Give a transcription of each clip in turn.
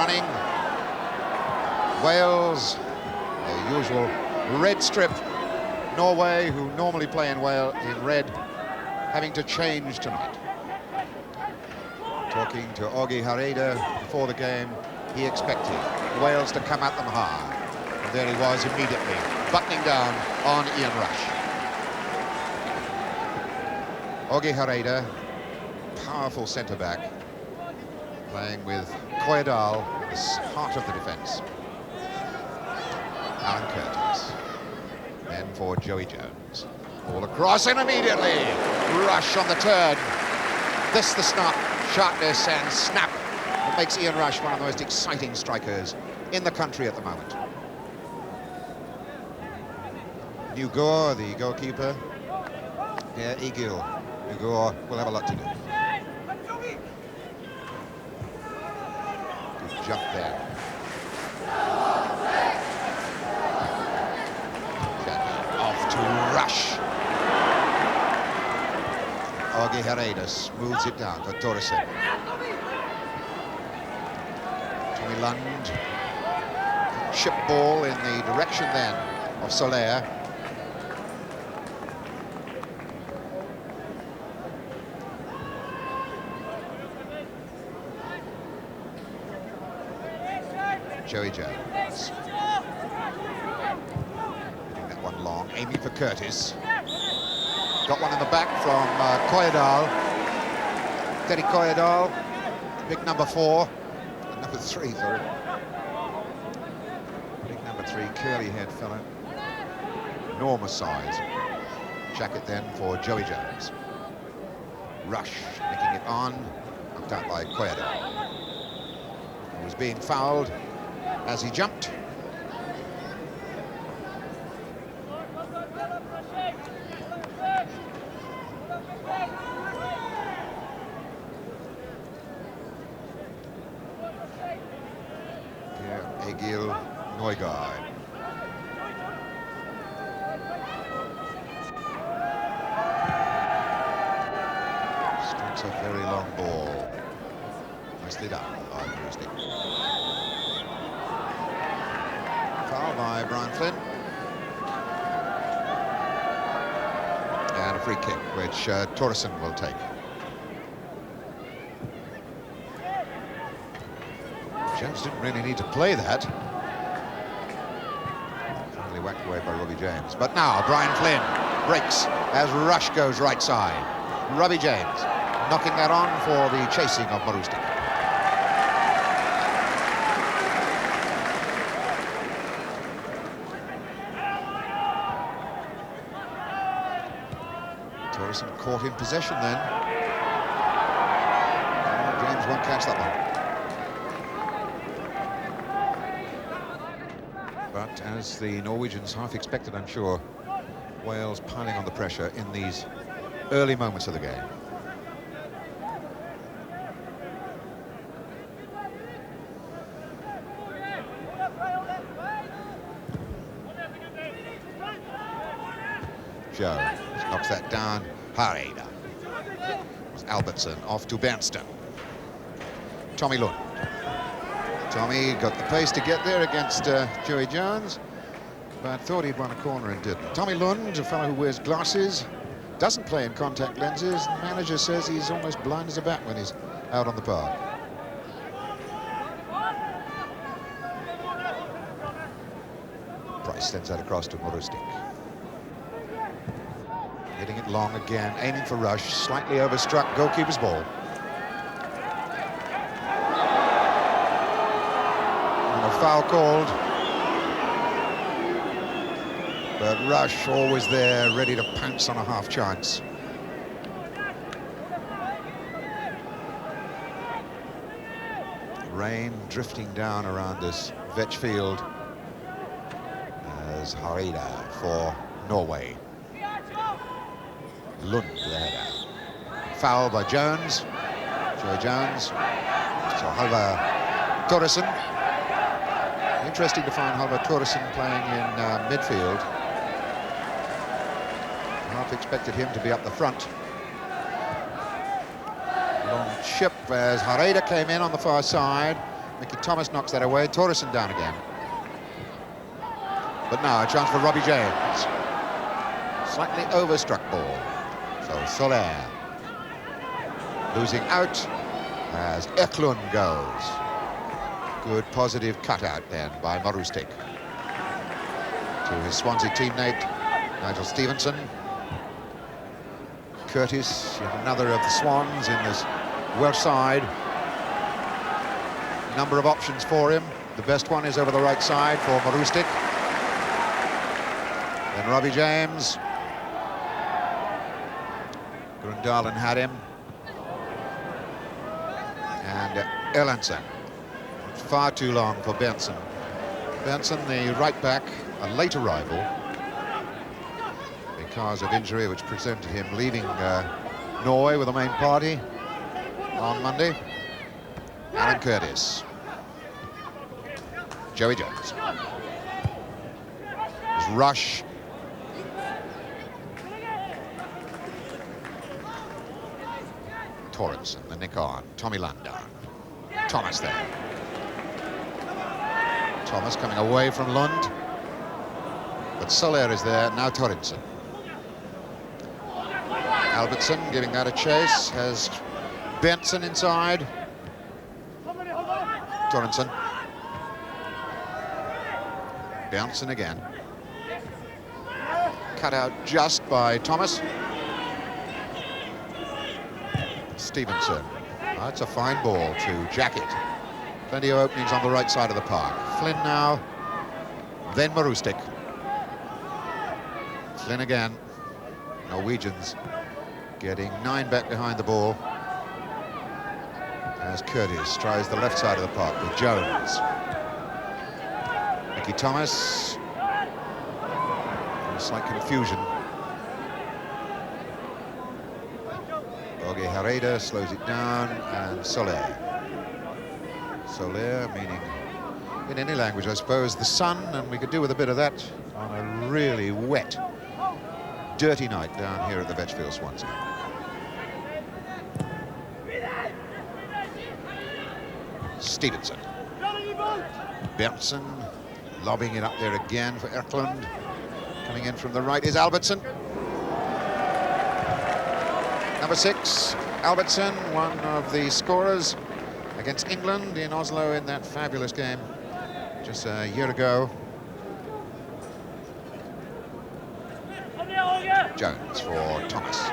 running. Wales, their usual red strip. Norway, who normally play in red, having to change tonight. Talking to Augie Hareda before the game, he expected Wales to come at them hard. And there he was immediately, buttoning down on Ian Rush. Augie Hareda, powerful centre-back, playing with Koyadal in the heart of the defence. Alan Curtis. Then for Joey Jones. All across and immediately Rush on the turn. This the snap, sharpness and snap that makes Ian Rush one of the most exciting strikers in the country at the moment. Nugor, the goalkeeper. Yeah, Egil. Nugor will have a lot to do. Good jump there. Off to Rush. Augie Hareda smooths it down for Thoresen. Tommy Lund. Chip ball in the direction then of Soler. Joey Jones. Hitting that one long, aiming for Curtis. Got one in the back from Koyadal. Teddy Koyadal, big number 4. Number 3, sorry. Big number 3, curly-haired fellow. Enormous size. Jacket then for Joey Jones. Rush, making it on. Knocked out by Koyadal. He was being fouled as he jumped. Egil Neugaard. Strikes a very long ball. Nicely done by Brewstick. Foul by Brian Flynn. And a free kick, which Thoresen will take. Jones didn't really need to play that. Finally whacked away by Robbie James. But now Brian Flynn breaks as Rush goes right side. Robbie James knocking that on for the chasing of Marustic. Thoresen caught in possession then. James won't catch that one. But as the Norwegians half expected, I'm sure, Wales piling on the pressure in these early moments of the game. Jones knocks that down. Hareda. Albertson off to Bernstein. Tommy Lund. Tommy got the pace to get there against Joey Jones, but thought he'd run a corner and didn't. Tommy Lund, a fellow who wears glasses, doesn't play in contact lenses. The manager says he's almost blind as a bat when he's out on the park. Price sends that across to Marustic. Hitting it long again, aiming for Rush, slightly overstruck, goalkeeper's ball. Foul called, but Rush always there, ready to pounce on a half chance. Rain drifting down around this Vetch field as Hareda for Norway. Lund the header. Foul by Jones. Joey Jones. So Halvar Thoresen. Interesting to find Halvar Thoresen playing in midfield. Half expected him to be up the front. Long chip as Hareda came in on the far side. Mickey Thomas knocks that away. Torresen down again. But now a chance for Robbie James. Slightly overstruck ball. So Soler losing out as Eklund goes. Good positive cutout then by Marustic. To his Swansea teammate, Nigel Stevenson. Curtis, yet another of the Swans in this Welsh side. Number of options for him. The best one is over the right side for Marustic. Then Robbie James. Grundalen had him. And Erlandsen. Far too long for Benson. Benson, the right back, a late arrival because of injury which prevented him leaving Norway with the main party on Monday. Alan Curtis. Joey Jones. There's Rush. Torrens, the nick on. Tommy Landau. Thomas there. Thomas coming away from Lund. But Soler is there, now Torrensen. Albertson giving that a chase, has Benson inside. Torrensen. Benson again. Cut out just by Thomas. Stevenson. That's a fine ball to Jacket. Plenty of openings on the right side of the park. Flynn now, then Marustic. Flynn again. Norwegians getting 9 back behind the ball. As Curtis tries the left side of the park with Jones. Mickey Thomas. Slight confusion. Jorge Herrera slows it down, and Soler. Soler meaning, in any language, I suppose, the sun, and we could do with a bit of that on a really wet, dirty night down here at the Vetchfield Swansea. Stevenson. Benson lobbing it up there again for Eklund. Coming in from the right is Albertson. Number 6, Albertson, one of the scorers against England in Oslo in that fabulous game just a year ago. Jones for Thomas.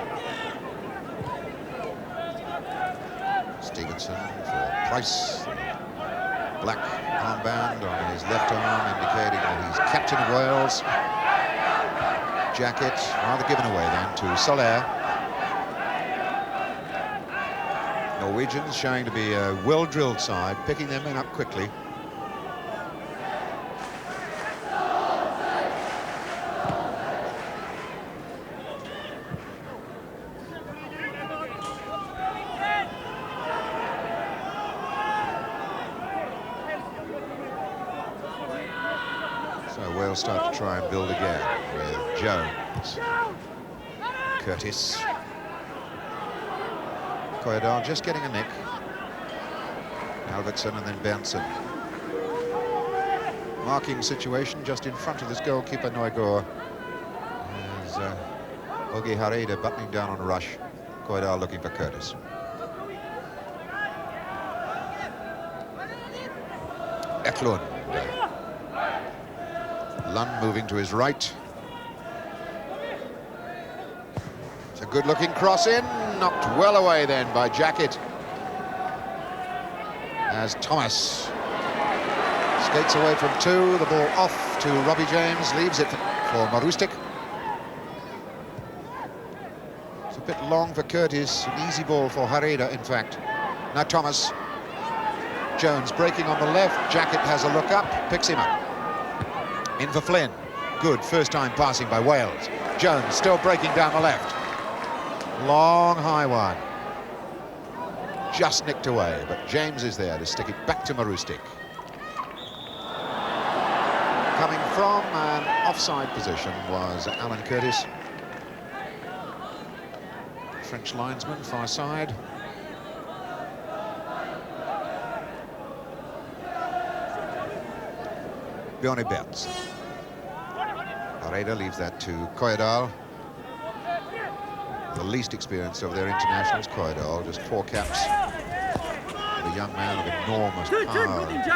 Stevenson for Price. Black armband on his left arm indicating that he's captain of Wales. Jacket rather given away then to Soler. Norwegians showing to be a well-drilled side, picking their men up quickly. So Wales start to try and build again with Jones. Curtis. Koyadal just getting a nick. Albertson and then Benson. Marking situation just in front of this goalkeeper, Noigor. As Ogi Hareda buttoning down on a rush. Koyadal looking for Curtis. Eklund. Lund moving to his right. It's a good-looking cross in. Knocked well away then by Jacket. As Thomas skates away from 2, the ball off to Robbie James, leaves it for Marustic. It's a bit long for Curtis, an easy ball for Herrera, in fact. Now Thomas. Jones breaking on the left, Jacket has a look up, picks him up. In for Flynn. Good first time passing by Wales. Jones still breaking down the left. Long high one. Just nicked away, but James is there to stick it back to Marustic. Coming from an offside position was Alan Curtis. French linesman, far side. Bjorn Bertz. Hareda leaves that to Koyedal. The least experienced of their internationals, Koyedal, just 4 caps. A young man of enormous power and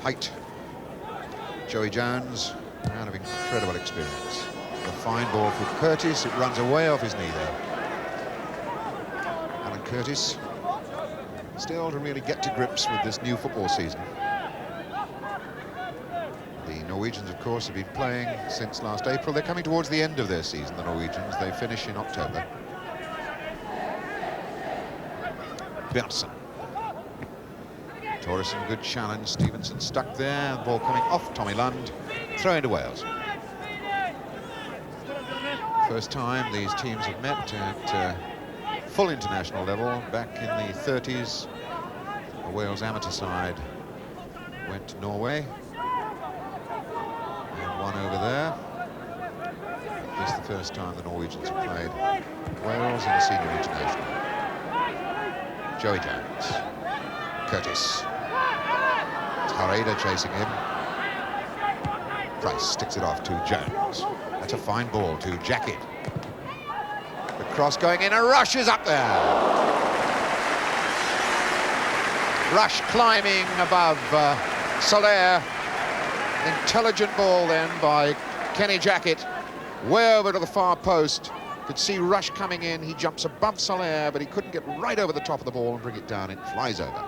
height. Joey Jones, a man of incredible experience. The fine ball for Curtis, it runs away off his knee there. Alan Curtis, still to really get to grips with this new football season. The Norwegians, of course, have been playing since last April. They're coming towards the end of their season, the Norwegians. They finish in October. Bjørnsen. Torresen, good challenge. Stevenson stuck there. The ball coming off Tommy Lund. Throw into Wales. First time these teams have met at full international level. Back in the 30s, the Wales amateur side went to Norway and won over there. This is the first time the Norwegians have played Wales in the senior international. Joey Jones. Curtis. It's Hareda chasing him. Price sticks it off to Jones. That's a fine ball to Jacket. The cross going in, and Rush is up there. Rush climbing above Soler. Intelligent ball then by Kenny Jacket. Way over to the far post. Could see Rush coming in. He jumps above Soler, but he couldn't get right over the top of the ball and bring it down. It flies over.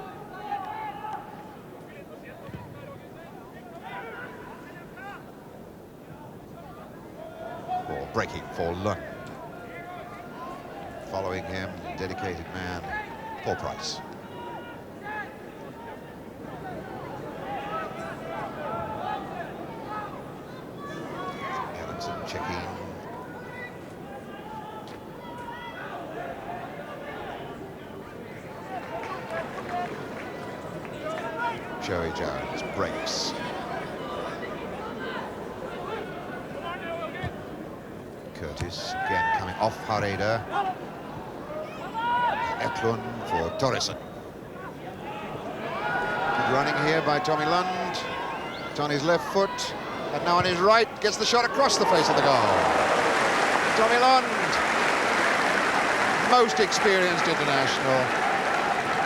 Ball breaking for Lund. Following him, dedicated man, Paul Price. Ellenson checking. Joey Jones breaks. Curtis again coming off Hareda. Eklund for Torresen. Good running here by Tommy Lund. It's on his left foot, and now on his right, gets the shot across the face of the goal. Tommy Lund, most experienced international.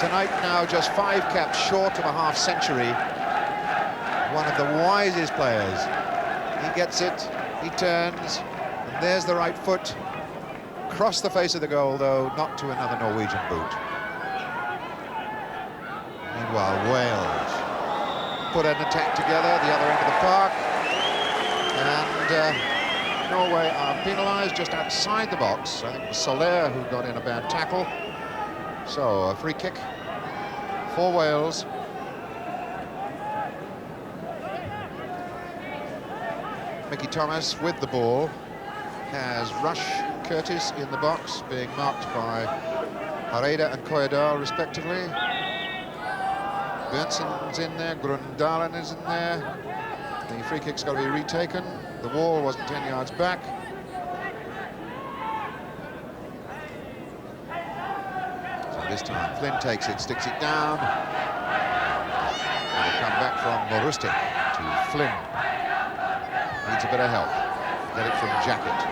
Tonight now just 5 caps short of a half century. One of the wisest players. He gets it, he turns, and there's the right foot. Across the face of the goal, though, not to another Norwegian boot. Meanwhile, Wales put an attack together, the other end of the park. And Norway are penalised just outside the box. I think it was Soler who got in a bad tackle. So, a free kick for Wales. Mickey Thomas with the ball has Rush, Curtis in the box, being marked by Hareda and Koyedal respectively. Bjørnsen's in there, Grundalen is in there. The free kick's got to be retaken. The wall wasn't 10 yards back. So this time Flynn takes it, sticks it down. And it'll come back from Morustic to Flynn. Needs a bit of help. Get it from Jacket.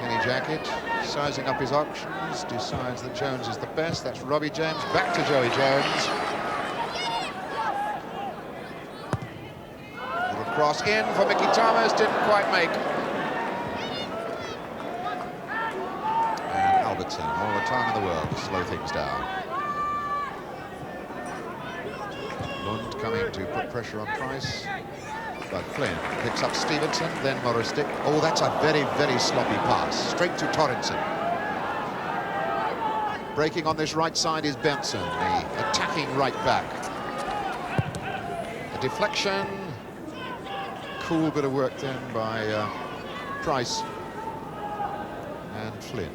Kenny Jacket, sizing up his options, decides that Jones is the best. That's Robbie James, back to Joey Jones. Little cross in for Mickey Thomas, didn't quite make. And Albertson, all the time in the world to slow things down. Lund coming to put pressure on Price. But Flynn picks up Stevenson, then Morustic. Oh, that's a very, very sloppy pass. Straight to Torresen. Breaking on this right side is Bjørnsen, the attacking right back. A deflection. Cool bit of work then by Price. And Flynn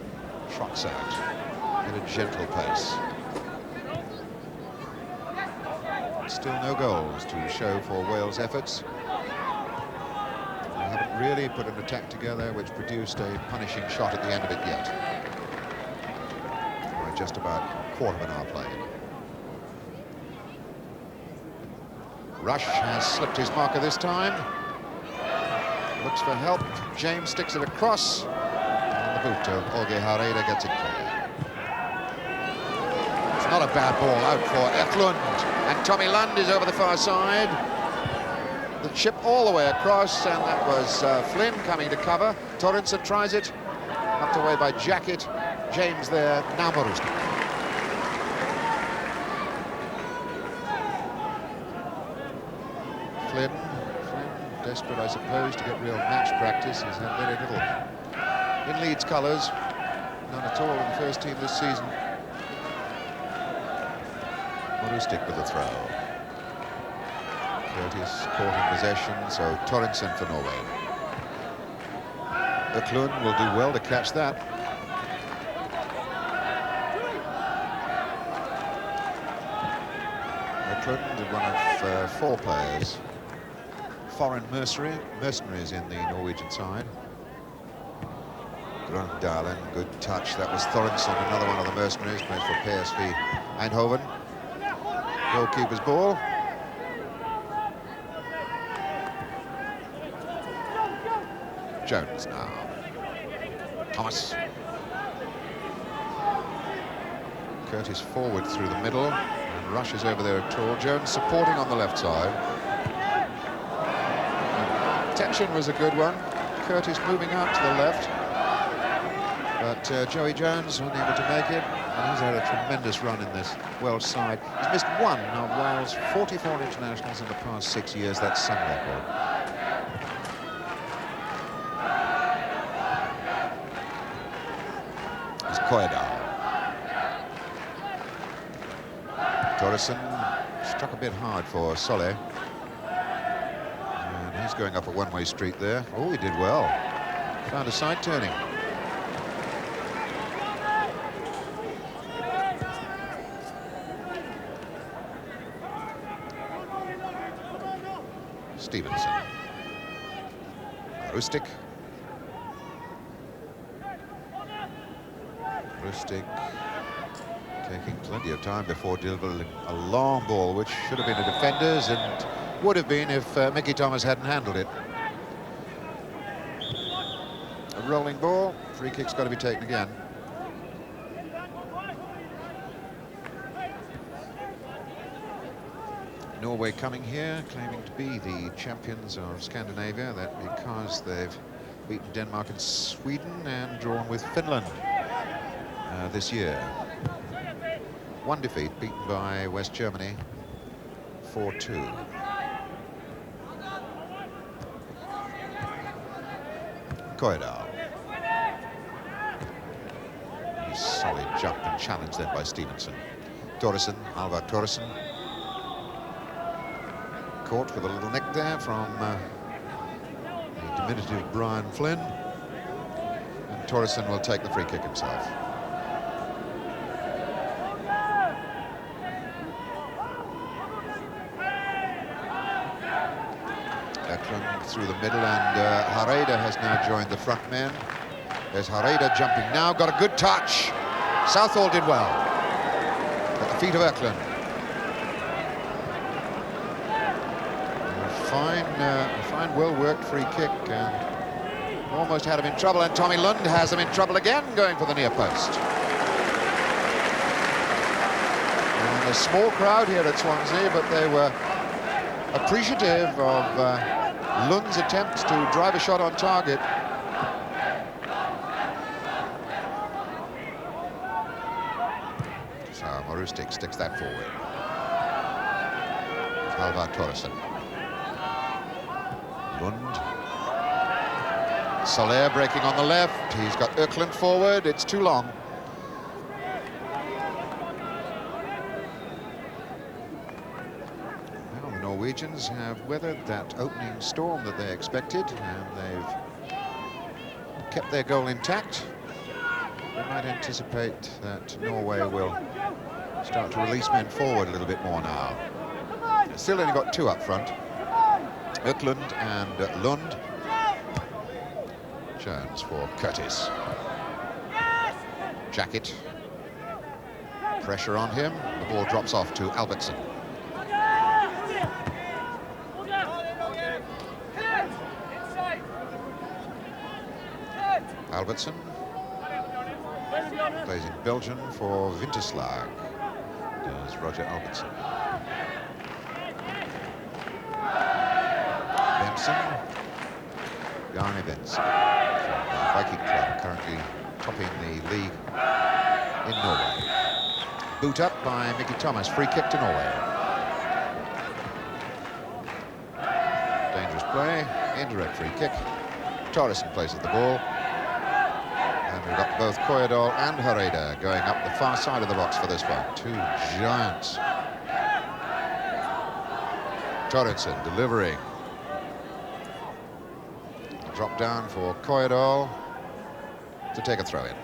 trots out at a gentle pace. Still no goals to show for Wales' efforts. They haven't really put an attack together which produced a punishing shot at the end of it yet. We're just about a quarter of an hour played. Rush has slipped his marker this time. Looks for help. James sticks it across. And the boot of Jorge Herrera gets it clear. It's not a bad ball out for Eklund. And Tommy Lund is over the far side. The chip all the way across, and that was Flynn coming to cover. Torrenson tries it. Knocked away by Jacket. James there, now Marusti. Flynn, desperate, I suppose, to get real match practice. He's had very little in Leeds colours, none at all in the first team this season. Marustik with the throw. Curtis caught in possession, so Torrenson for Norway. Eklund will do well to catch that. Eklund, one of 4 players, foreign mercenaries in the Norwegian side. Grandalen, good touch. That was Thorenson, another one of the mercenaries, plays for PSV Eindhoven. Goalkeeper's ball. Jones now. Thomas. Curtis forward through the middle and rushes over there at all. Jones supporting on the left side. Tension was a good one. Curtis moving out to the left. But Joey Jones unable to make it. And he's had a tremendous run in this Welsh side. He's missed one of Wales' 44 internationals in the past 6 years. That's some record. Koedal. Torresson struck a bit hard for Solé. And he's going up a one-way street there. Oh, he did well. Found a side turning. Stevenson. Rustic. Rustic taking plenty of time before delivering a long ball, which should have been a defender's and would have been if Mickey Thomas hadn't handled it. A rolling ball, free kick's got to be taken again. Norway coming here, claiming to be the champions of Scandinavia, that because they've beaten Denmark and Sweden and drawn with Finland this year. One defeat, beaten by West Germany 4-2. Koedal. Solid jump and challenge then by Stevenson. Torresson, Alvar Torresson. Caught with a little nick there from the diminutive Brian Flynn. And Torresson will take the free kick himself. Through the middle, and Herrera has now joined the front men. There's Herrera jumping now, got a good touch. Southall did well at the feet of Eklund. A fine, well-worked free kick, and almost had him in trouble, and Tommy Lund has him in trouble again, going for the near post. And a small crowd here at Swansea, but they were appreciative of Lund's attempts to drive a shot on target. So Marustik sticks that forward. Alvar Torresson. Lund. Soler breaking on the left. He's got Eklund forward. It's too long. Norwegians have weathered that opening storm that they expected, and they've kept their goal intact. We might anticipate that Norway will start to release men forward a little bit more now. Still only got 2 up front, Eklund and Lund. Jones for Curtis. Jacket. Pressure on him. The ball drops off to Albertson. Albertson plays in Belgium for Winterslag. Does Roger Albertson. Benson. Bjarne Benson from the Viking Club, currently topping the league in Norway. Boot up by Mickey Thomas, free kick to Norway. Dangerous play, indirect free kick. Torresen plays at the ball. And we've got both Koyedal and Hareide going up the far side of the box for this one. Two giants. Torresen delivering. Drop down for Koyedal to take a throw in.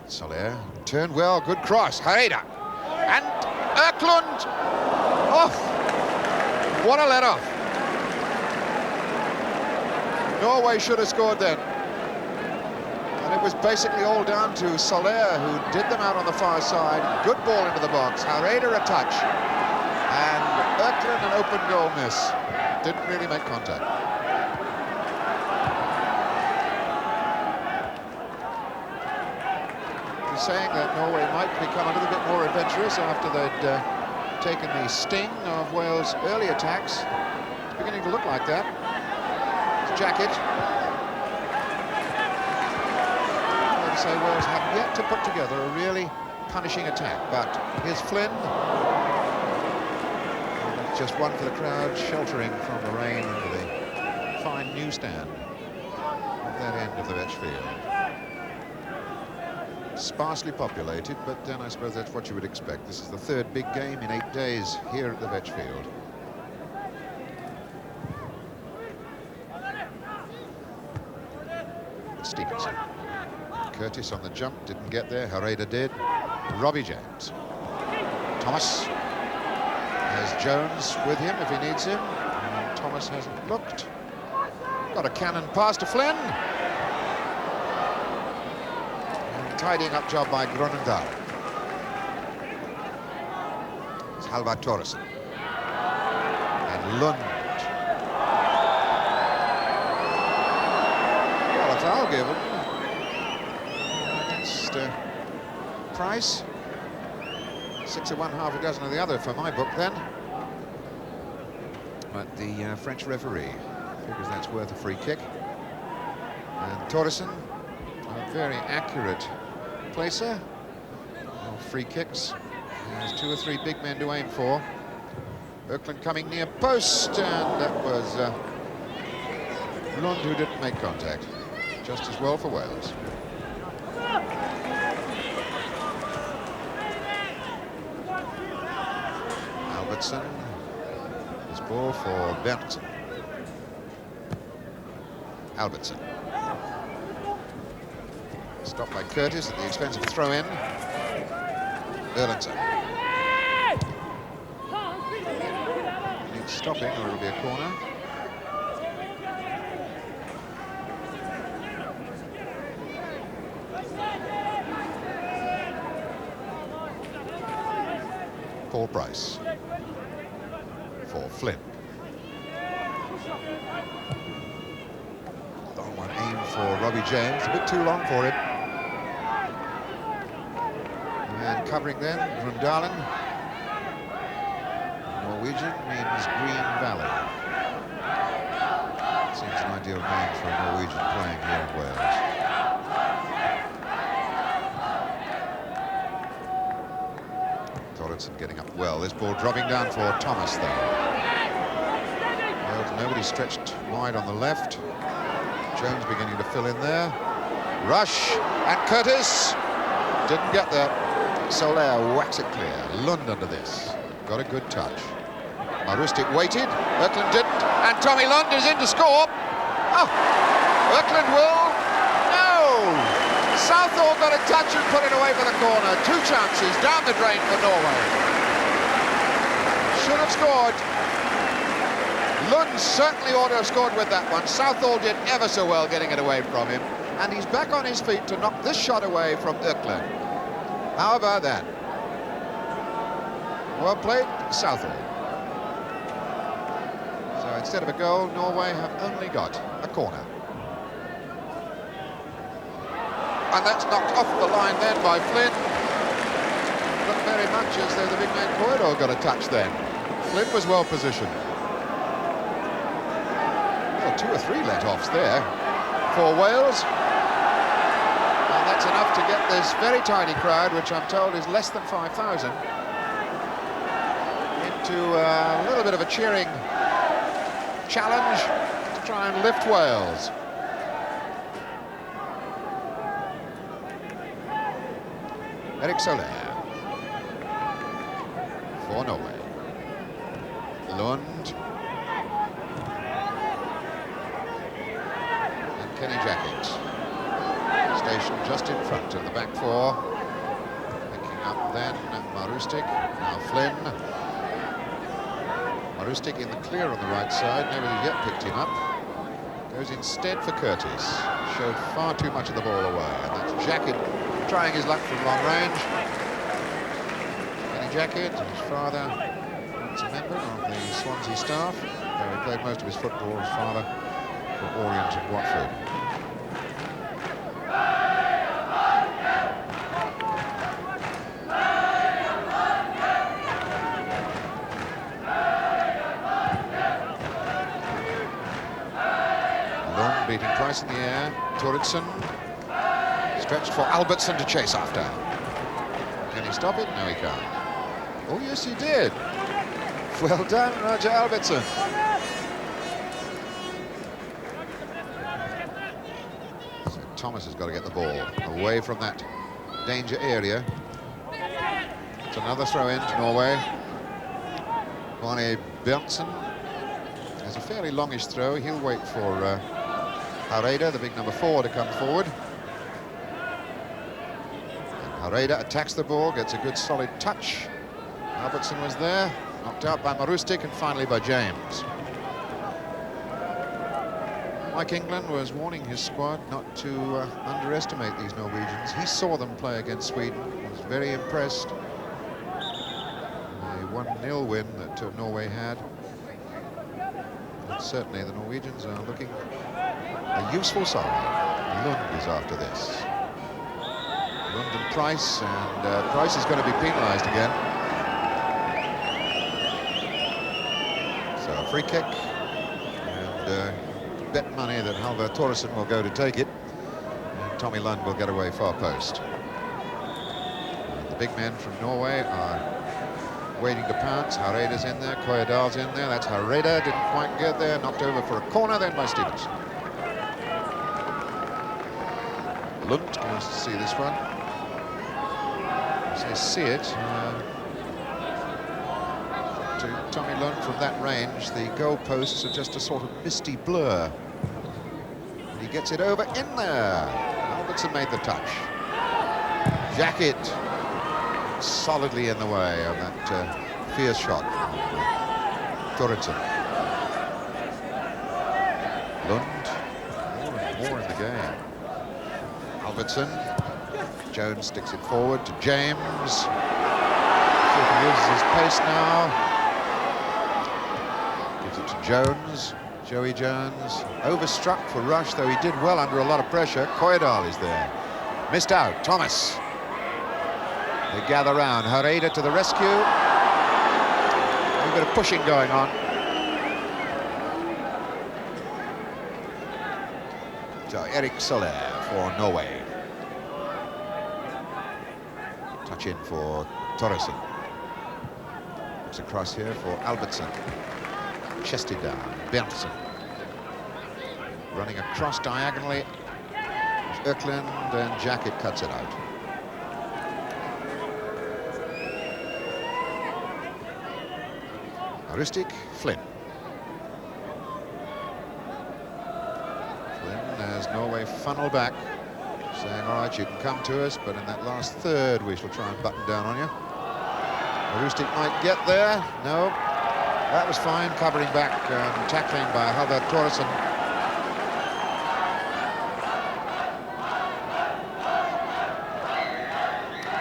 Soler turned well, good cross. Hareide and Öklund. Oh, what a let off. Norway should have scored then. And it was basically all down to Soler, who did them out on the far side. Good ball into the box. Hareide a touch. And Öklund an open goal miss. Didn't really make contact. He's saying that Norway might become a little bit more adventurous after they'd taken the sting of Wales' early attacks. It's beginning to look like that. Jacket. I would say Wales have yet to put together a really punishing attack, but here's Flynn. And that's just one for the crowd, sheltering from the rain into the fine newsstand at that end of the Vetch Field. Sparsely populated, but then I suppose that's what you would expect. This is the third big game in 8 days here at the Vetch Field. Stevenson. Curtis on the jump, didn't get there. Hareide did. Robbie James. Thomas has Jones with him if he needs him. And Thomas hasn't looked. Got a cannon pass to Flynn. And tidying up job by Grønendal. It's Halvard Torresen. And Lund. Foul given against Price. 6 of one, half a dozen of the other for my book then. But the French referee figures that's worth a free kick. And Torresen, a very accurate placer of free kicks. There's 2 or 3 big men to aim for. Öklund coming near post, and that was Lund who didn't make contact. Just as well for Wales. Albertson. This ball for Berntsen. Albertson. Stopped by Curtis at the expense of a throw-in. Erlandsen. Needs stopping or it'll be a corner. Paul Price for Flynn. Long one aimed for Robbie James, a bit too long for him. And covering then, Grønendalen. Norwegian means Green Valley. Seems an ideal name for a Norwegian playing here in Wales. Torresen getting up well. This ball dropping down for Thomas, though. Well, nobody stretched wide on the left. Jones beginning to fill in there. Rush, and Curtis didn't get there. Soler whacks it clear. Lund under this. Got a good touch. Marustic waited. Öklund didn't. And Tommy Lund is in to score. Oh, Öklund will. No! Southall got a touch and put it away for the corner. 2 chances down the drain for Norway. Should have scored. Lund certainly ought to have scored with that one. Southall did ever so well getting it away from him. And he's back on his feet to knock this shot away from Öklund. How about that? Well played, Southall. So instead of a goal, Norway have only got a corner. And that's knocked off the line then by Flynn. Looked very much as though the big man Corridor got a touch then. Flynn was well positioned. Well, 2 or 3 let-offs there for Wales. And that's enough to get this very tiny crowd, which I'm told is less than 5,000, into a little bit of a cheering challenge to try and lift Wales. Erik Soler for Norway. Lund. And Kenny Jackett. Stationed just in front of the back four. Picking up then Marustic. Now Flynn. Marustic in the clear on the right side. Nobody's yet picked him up. Goes instead for Curtis. Showed far too much of the ball away. And that's Jackett trying his luck from long range. Kenny Jackett, his father, once a member of the Swansea staff, though he played most of his football, his father, for Orient and Watford. Lund beating Price in the air. Torridson. Stretched for Albertson to chase after. Can he stop it? No, he can't. Oh, yes, he did. Well done, Roger Albertson. So Thomas has got to get the ball away from that danger area. It's another throw in to Norway. Barney Berntsen has a fairly longish throw. He'll wait for Hareide, the big number 4, to come forward. Hareide attacks the ball, gets a good solid touch. Albertson was there, knocked out by Marustic and finally by James. Mike England was warning his squad not to underestimate these Norwegians. He saw them play against Sweden, was very impressed. The 1-0 win that Norway had. But certainly the Norwegians are looking a useful side. Lund is after this. Lund and Price, and Price is going to be penalised again. So a free kick, and bet money that Halvor Torresson will go to take it, and Tommy Lund will get away far post. And the big men from Norway are waiting to pounce. Hareida's in there, Koyadal's in there. That's Hareide, didn't quite get there, knocked over for a corner then by Stevens. Lund goes to see this one. As they see it, to Tommy Lund from that range, the goalposts are just a sort of misty blur. And he gets it over in there. Albertson made the touch. Jackett solidly in the way of that fierce shot from Torridson. Lund, more and more in the game. Albertson. Jones sticks it forward to James. See if he uses his pace now. Gives it to Jones. Joey Jones. Overstruck for Rush, though he did well under a lot of pressure. Koyadal is there. Missed out. Thomas. They gather round. Hareide to the rescue. A bit of pushing going on. So Erik Soler for Norway. Touch in for Torresson. It's across here for Albertson. Chested down. Berntsen. Running across diagonally. Öklund, and Jackett cuts it out. Marustic, Flynn. Flynn as Norway funnel back, saying, all right, you can come to us, but in that last third we shall try and button down on you. Marustic might get there. No, that was fine, covering back and tackling by Halvor Torresson.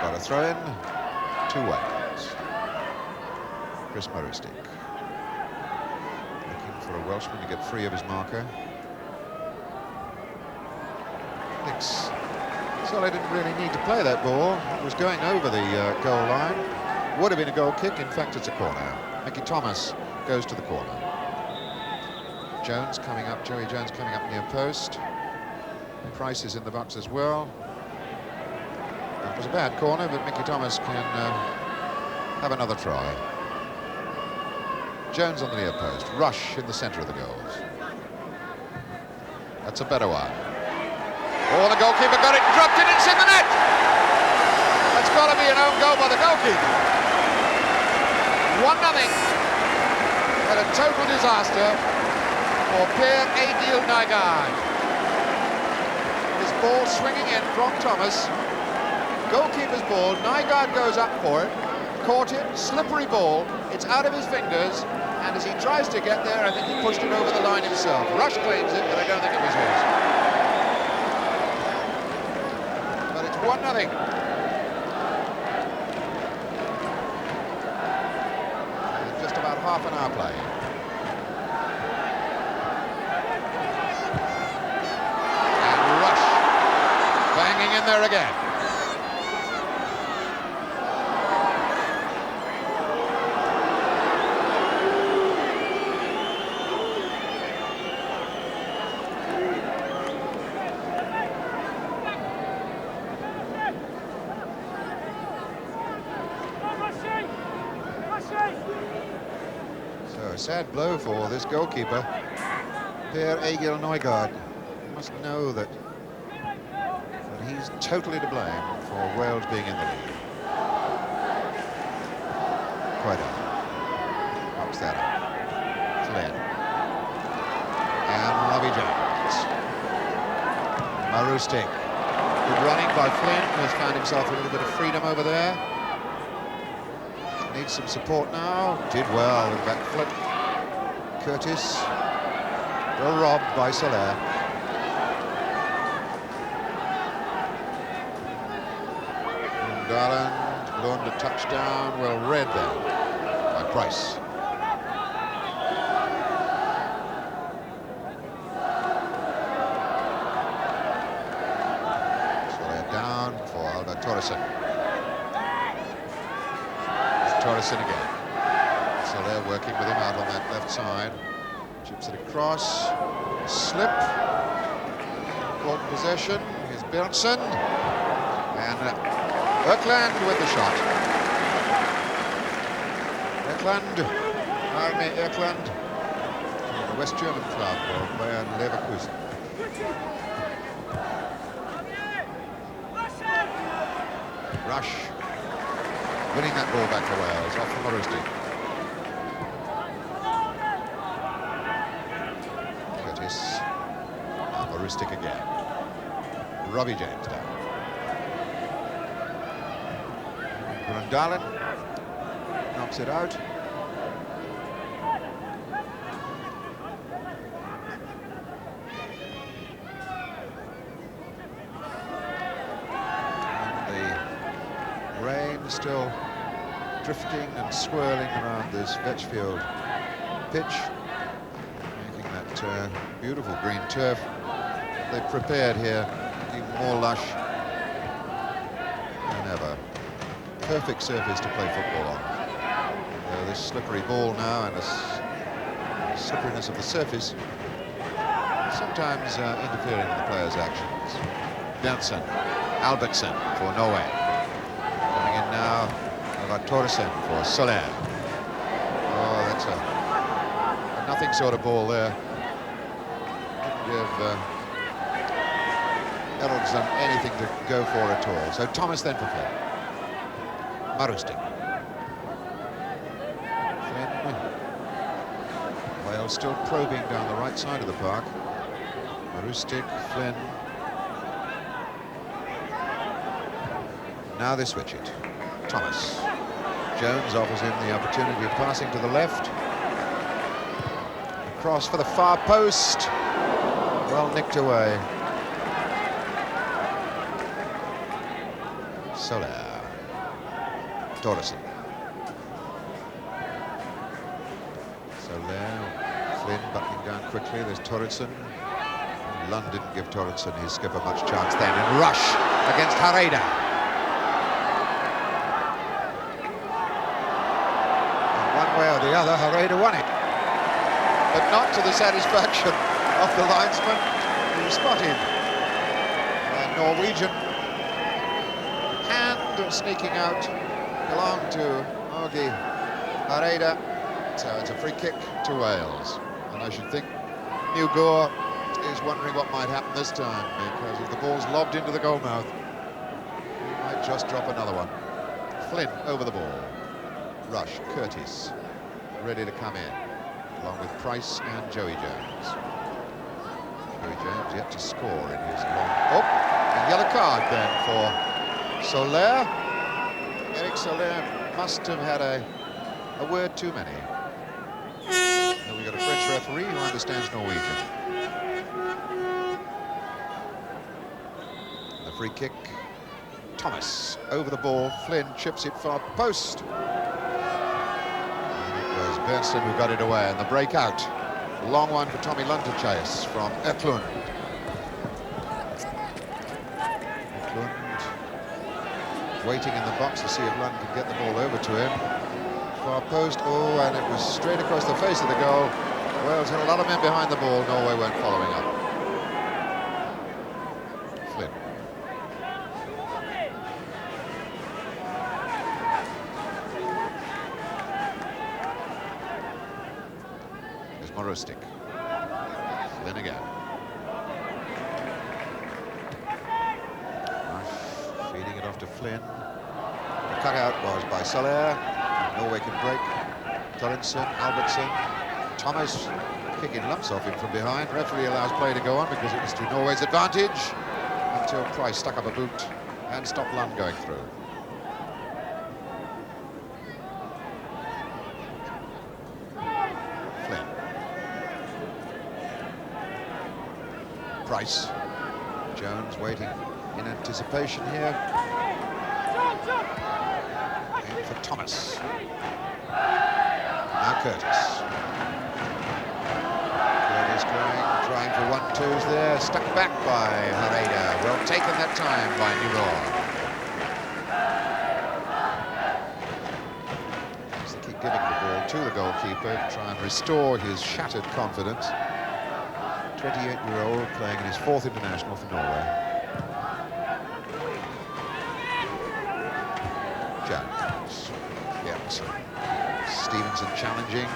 Got a throw in, 2 Wales. Chris Marustic. Looking for a Welshman to get free of his marker. Thinks Soler didn't really need to play that ball. It was going over the goal line. Would have been a goal kick. In fact, it's a corner. Mickey Thomas goes to the corner. Jones coming up, Joey Jones coming up near post. Price is in the box as well. That was a bad corner, but Mickey Thomas can have another try. Jones on the near post. Rush in the centre of the goals. That's a better one. Oh, the goalkeeper got it, dropped it, it's in the net! That's got to be an own goal by the goalkeeper. 1-0. And a total disaster for Per-Egil Nygaard. His ball swinging in from Thomas. Goalkeeper's ball, Nygaard goes up for it, caught it, slippery ball, it's out of his fingers, and as he tries to get there, I think he pushed it over the line himself. Rush claims it, but I don't think it was his. But it's 1-0. And just about half an hour play. And Rush banging in there again. A sad blow for this goalkeeper, Per-Egil Nygaard. He must know that he's totally to blame for Wales being in the lead. Quite on. Pops that up. Flynn. And Robbie Jones. Marustic. Good running by Flynn, has found himself a little bit of freedom over there. Needs some support now. Did well with that flip. Curtis. Well robbed by Soler. Darland, Lund a touchdown. Well read there by Price. Soler down for Albert Torresson. Torresson again. Soler working with him out on that left side. Chips it across. Slip. Important possession. Here's Björnsson. And Ökland with the shot. Ökland. Army Ökland. The West German club of Bayern Leverkusen. Rush. Winning that ball back for Wales, off from Marustic. Curtis. Marustic again. Robbie James down. Grundalen knocks it out. Still drifting and swirling around this Vetchfield pitch, making that beautiful green turf they've prepared here even more lush than ever. Perfect surface to play football on. This slippery ball now and the slipperiness of the surface sometimes interfering with the players' actions. Björnsson, Albertsen for Norway. Now, Albert Torresson for Soler. Oh, that's a nothing sort of ball there. Didn't give Eroldsson anything to go for at all. So Thomas then for Flynn. Marustic. Flynn. Wales still probing down the right side of the park. Marustic, Flynn. Now they switch it. Thomas. Jones offers him the opportunity of passing to the left. Cross for the far post. Well nicked away. Soler. Torresson. Soler. Flynn buttoning down quickly. There's Torrenson. Lund didn't give Torrenson, his skipper, much chance then. And Rush against Hareda. And one way or the other, Hareda won it. But not to the satisfaction of the linesman who spotted a Norwegian hand sneaking out belonged to Augie Hareda. So it's a free kick to Wales. And I should think New Gore is wondering what might happen this time, because if the ball's lobbed into the goalmouth, he might just drop another one. Flynn over the ball. Rush, Curtis, ready to come in, along with Price and Joey Jones. Joey Jones yet to score in his long... Oh, a yellow card then for Soler. Eric Soler must have had a word too many. And we've got a French referee who understands Norwegian. And the free kick. Thomas over the ball. Flynn chips it far post. And it was Berntsen who got it away. And the breakout. A long one for Tommy Lund to chase from Eklund. Eklund waiting in the box to see if Lund could get the ball over to him. Far post, oh, and it was straight across the face of the goal. Wales had a lot of men behind the ball. Norway weren't following up. Flynn. There's Morostik. Flynn again. Rush feeding it off to Flynn. The cutout was by Soler. Norway can break. Torrenson, Albertson, Thomas kicking lumps off him from behind. Referee allows play to go on because it was to Norway's advantage until Price stuck up a boot and stopped Lund going through. Flynn. Price. Jones waiting in anticipation here. And for Thomas. Now Curtis. Curtis trying for 1-2s there. Stuck back by Hareda. Well taken that time by Newlaw. As they keep giving the ball to the goalkeeper to try and restore his shattered confidence. 28-year-old playing in his 4th international for Norway. Jones. Yes. Stevenson challenging.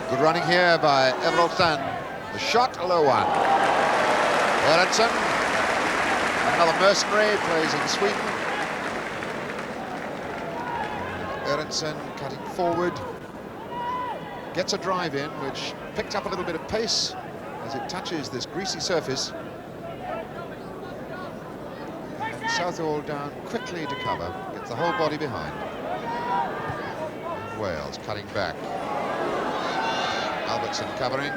Good running here by Everaldsen. The shot, a low one. Eriksson, another mercenary, plays in Sweden. Eriksson cutting forward. Gets a drive in, which picked up a little bit of pace as it touches this greasy surface. And Southall down quickly to cover. Gets the whole body behind. And Wales cutting back. Albertson covering.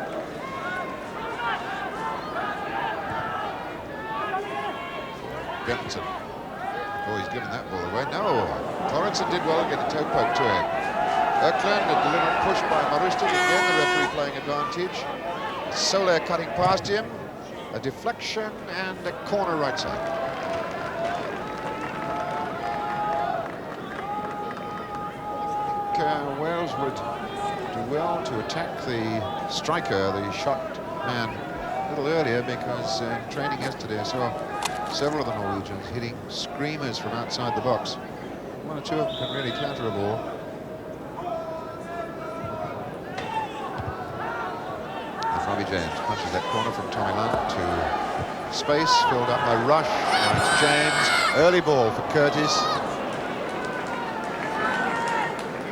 Berntsen. Oh, he's given that ball away. No, Torrenson did well to get a toe poke to him. Eklund, a deliberate push by Marustic. Again, the referee playing advantage. Soler cutting past him. A deflection and a corner right side. I think Wales would do well to attack the striker, the shot man, a little earlier, because in training yesterday I saw several of the Norwegians hitting screamers from outside the box. One or two of them can really counter a ball. And Robbie James punches that corner from Tommy Lund to space, filled up by Rush. Now it's James. Early ball for Curtis.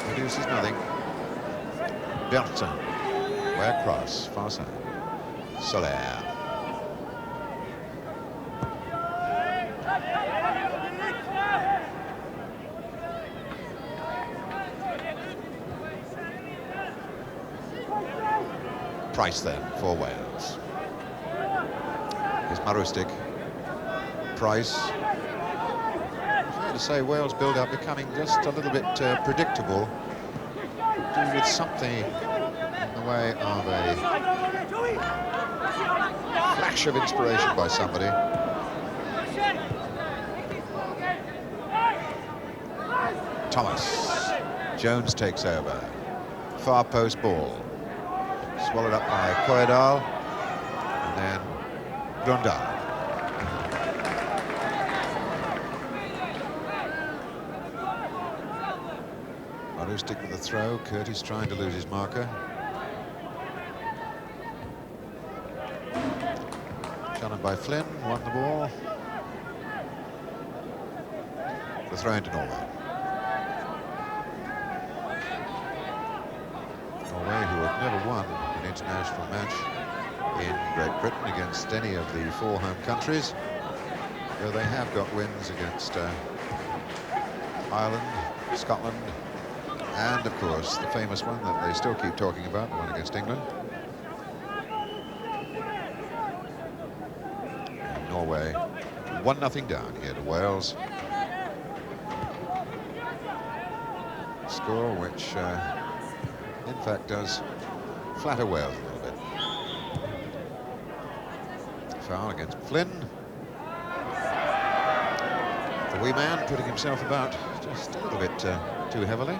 Produces nothing. Berntsen, way across, far side. Soler. Price then for Wales. Here's Marustic. Price. Fair to say Wales build-up becoming just a little bit predictable. Do with something way of a flash of inspiration by somebody. Thomas. Jones takes over. Far post ball. Swallowed up by Koedal. And then Grundal. Stick with the throw. Curtis trying to lose his marker. Shot by Flynn, won the ball. The throw into Norway. Norway, who have never won an international match in Great Britain against any of the 4 home countries, though they have got wins against Ireland, Scotland, and, of course, the famous one that they still keep talking about, the one against England. And Norway 1-0 down here to Wales. Score which, in fact, does flatter Wales a little bit. Foul against Flynn. The wee man putting himself about just a little bit too heavily.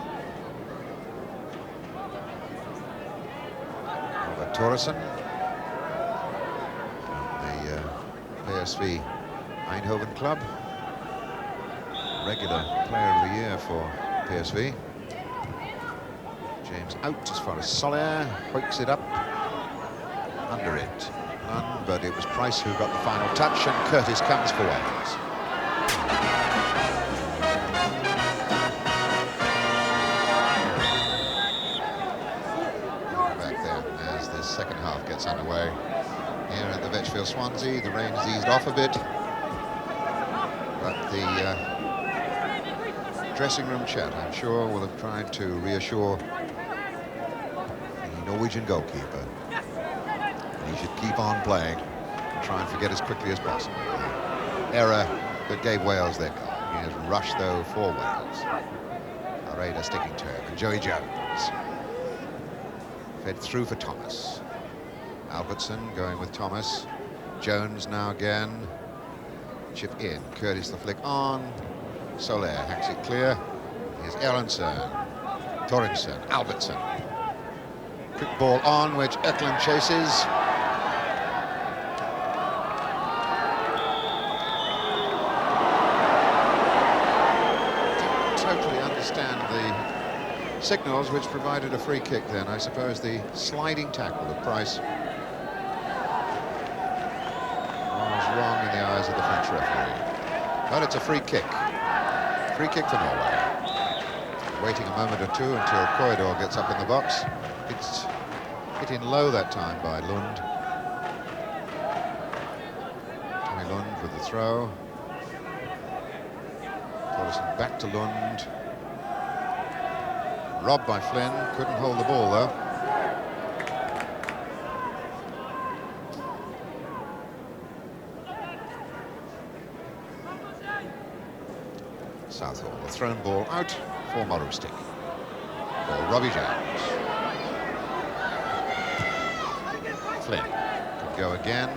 Torresson, the PSV Eindhoven club, regular player of the year for PSV. James out as far as Soler, hoiks it up, under it, none, but it was Price who got the final touch, and Curtis comes for Wales. Second half gets underway here at the Vetchfield Swansea. The rain's eased off a bit, but the dressing room chat, I'm sure, will have tried to reassure the Norwegian goalkeeper he should keep on playing and try and forget as quickly as possible. The error that gave Wales their goal. He has rushed, though, for Wales. Areda sticking to him, and Joey Jones fed through for Thomas. Albertson going with Thomas. Jones now again. Chip in. Curtis the flick on. Soler hacks it clear. Here's Erlandsen. Torrensen. Albertson. Quick ball on, which Eklund chases. Don't totally understand the signals which provided a free kick then. I suppose the sliding tackle of Price was wrong in the eyes of the French referee. But it's a free kick. Free kick for Norway. Waiting a moment or two until Koedal gets up in the box. It's hit in low that time by Lund. Tommy Lund with the throw. Torresson back to Lund. Robbed by Flynn, couldn't hold the ball though. Southall, the thrown ball out for Morrowstick. For Robbie Jones. Flynn could go again.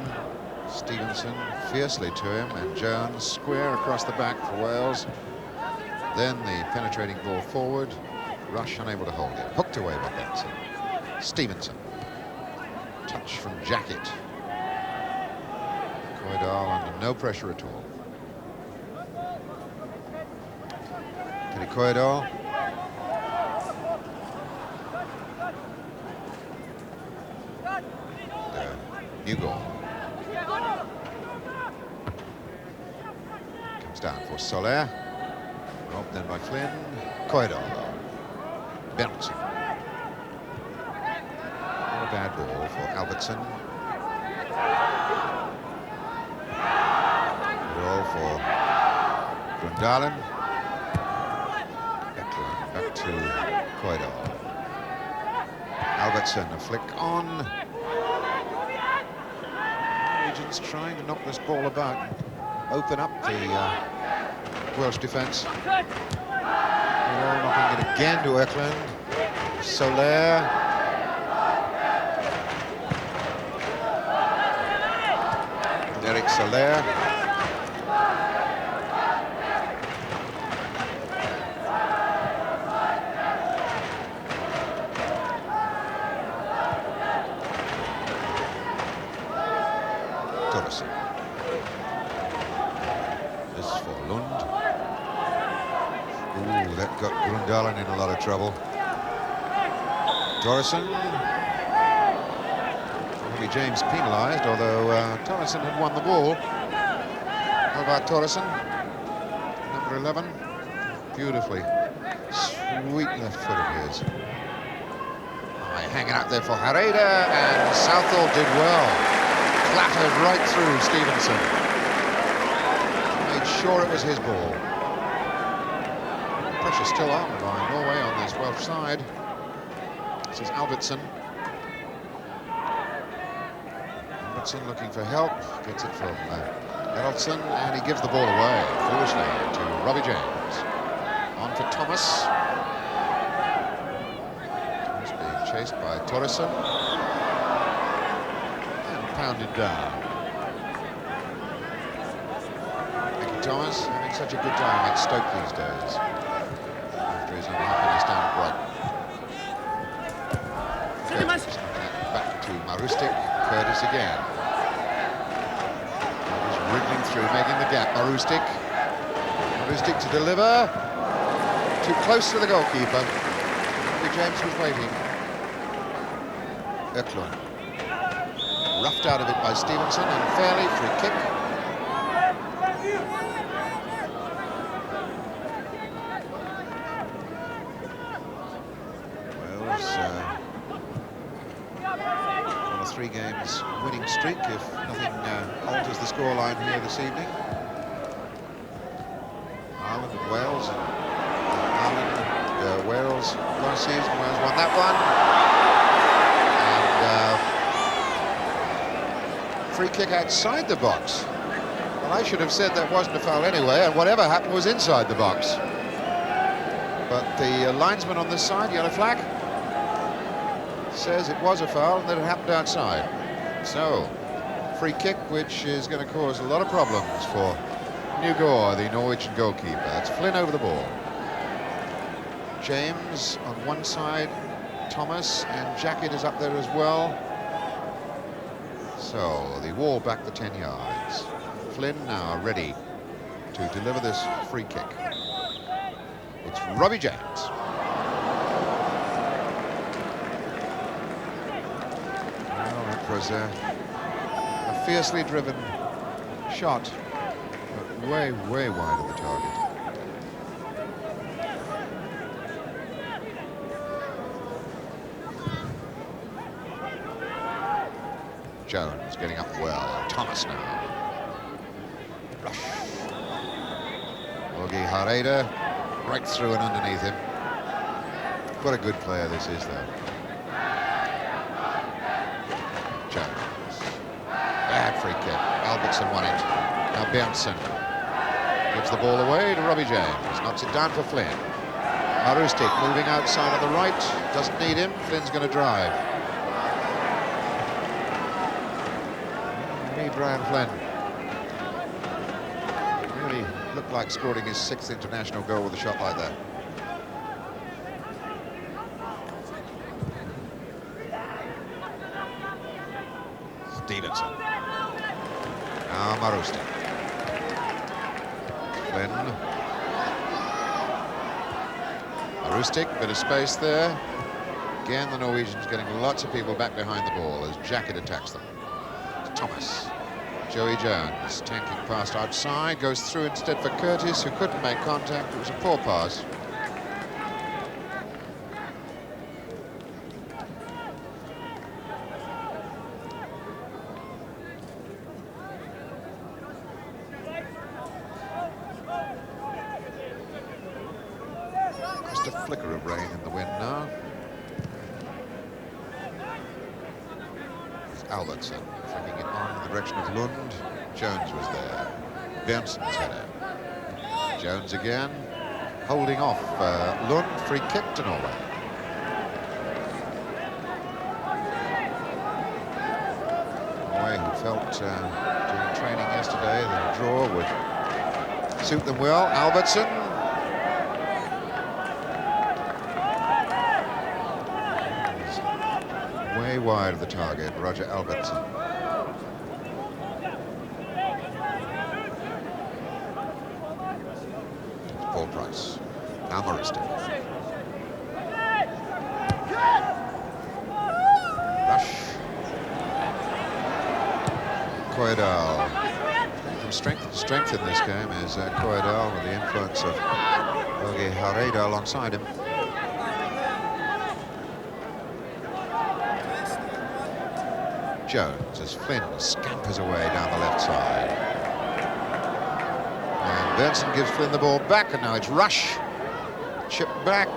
Stevenson fiercely to him, and Jones square across the back for Wales. Then the penetrating ball forward. Rush unable to hold it. Hooked away by Benson. Stevenson. Touch from Jacket. Koedal under no pressure at all. Kenny Koedal. New goal. Comes down for Soler. Robbed then by Flynn. Koedal. Benson. Not a bad ball for Albertson. Ball for Grundalen. Back to Koedal. Albertson, a flick on. Regents trying to knock this ball about, open up the Welsh defence. Knocking it again to Eklund. Soler. Soler. Torreson. This is for Lund. Ooh, that got Grundalen in a lot of trouble. Torreson. Maybe James penalised, although Torreson had won the ball. How about Torreson? Number 11. Beautifully. Sweet left foot of his. Hanging out there for Hareda, and Southall did well. Clattered right through Stevenson. Made sure it was his ball. Pressure still on by Norway on this Welsh side. This is Albertson. Albertson looking for help. Gets it from Eraldson, and he gives the ball away, foolishly, to Robbie James. On for Thomas. Thomas being chased by Torreson. And pounded down. Nicky Thomas having such a good time at Stoke these days. After his unhappiness down at Brighton. Back to Marustic. Curtis again. He's wriggling through, making the gap. Marustic. Marustic to deliver. Too close to the goalkeeper. Robbie James was waiting. Öklund. Roughed out of it by Stevenson, and fairly free kick. Wales on a 3 games winning streak if nothing alters the scoreline here this evening. Ireland and Wales. Wales last season, Wales won that one. And free kick outside the box. Well, I should have said that wasn't a foul anyway, and whatever happened was inside the box. But the linesman on this side, yellow flag, says it was a foul and that it happened outside. So, free kick, which is going to cause a lot of problems for Nygaard, the Norwegian goalkeeper. That's Flynn over the ball. James on one side, Thomas, and Jacket is up there as well. So, the wall back the 10 yards. Flynn now ready to deliver this free kick. It's Robbie James. Well, that was a fiercely driven shot, but way, way wide of the target. Jones getting up well. Thomas now. Rush. Augie Hareda right through and underneath him. What a good player this is, though. Jones. Bad free kick. Albertson won it. Now Berntsson gives the ball away to Robbie James. Knocks it down for Flynn. Marustic moving outside on the right. Doesn't need him. Flynn's going to drive. Brian Flynn really looked like scoring his 6th international goal with a shot like that. Stevenson. Now Marustic. Flynn. Marustic, bit of space there. Again, the Norwegians getting lots of people back behind the ball as Jacket attacks them. Thomas. Joey Jones tanking past outside, goes through instead for Curtis, who couldn't make contact. It was a poor pass. Just a flicker of rain in the wind now. It's Albertson flicking it on in the direction of Lund. Jones was there. Berntson's header. Jones again, holding off Lund. Free kick to Norway. Norway, who felt doing training yesterday that a draw would suit them well. Albertson. He's way wide of the target, Roger Albertson. Paul Price. Now Moristic. Rush. Coydal. From strength to strength in this game is Coydal, with the influence of Jorge Herrera alongside him. Jones as Flynn scampers away down the left side. And Benson gives Flynn the ball back, and now it's Rush. Chip back.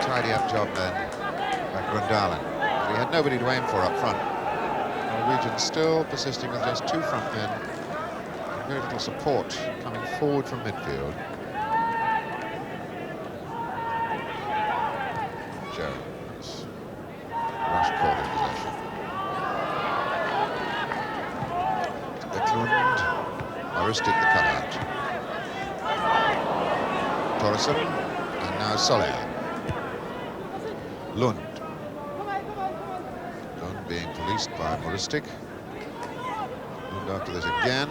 Tidy up job then by Grundalen. He had nobody to aim for up front. Norwegians still persisting with just two front men. Very little support coming forward from midfield. Jones. Rush caught in possession. Eklund. Moristic the cutout. Torresson. And now Soler. Lund. Lund being policed by Moristic. Lund after this again.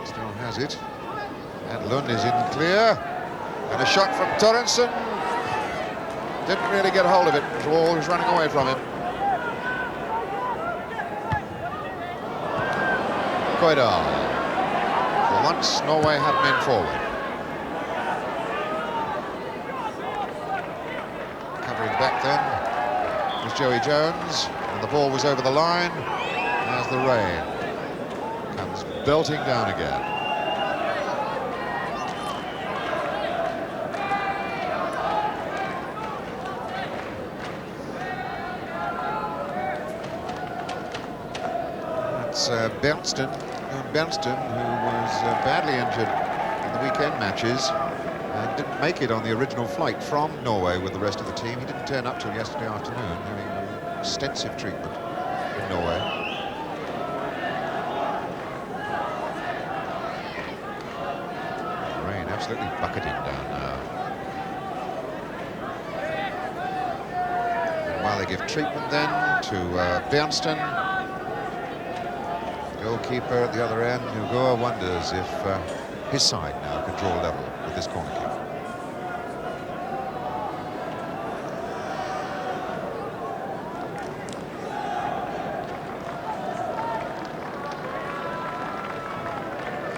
Still has it. And Lund is in clear. And a shot from Torresson. Didn't really get hold of it. The ball was running away from him. Coydal. For once, Norway had men forward. Covering back then was Joey Jones, and the ball was over the line as the rain comes belting down again. It's Bernston, who was badly injured in the weekend matches and didn't make it on the original flight from Norway with the rest of the team. He didn't turn up till yesterday afternoon, having extensive treatment in Norway. Rain absolutely bucketing down now. And while they give treatment then to Bernston, goalkeeper at the other end, Hugo, wonders if his side now can draw level with this corner kick.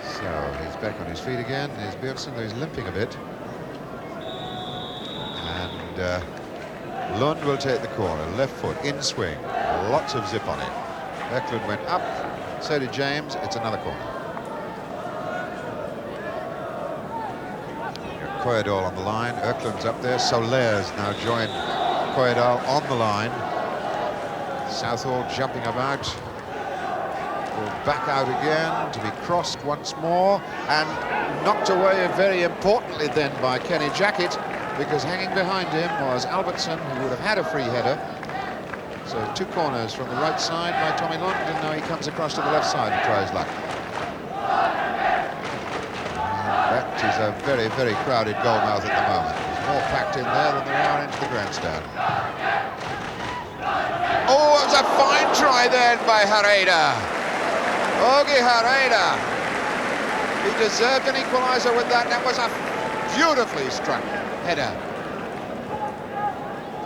So he's back on his feet again. There's Björnsson, who's limping a bit. And Lund will take the corner, left foot, in swing. Lots of zip on it. Eklund went up. So did James. It's another corner. Coydal on the line. Eklund's up there. Soler's now joined Coydal on the line. Southall jumping about. Will back out again to be crossed once more and knocked away very importantly then by Kenny Jackett, because hanging behind him was Albertson, who would have had a free header. So two corners from the right side by Tommy Lund, and now he comes across to the left side and tries luck. And that is a very, very crowded goalmouth at the moment. There's more packed in there than there are into the grandstand. Oh, it was a fine try then by Herrera. Jorge Herrera. He deserved an equaliser with that. That was a beautifully struck header.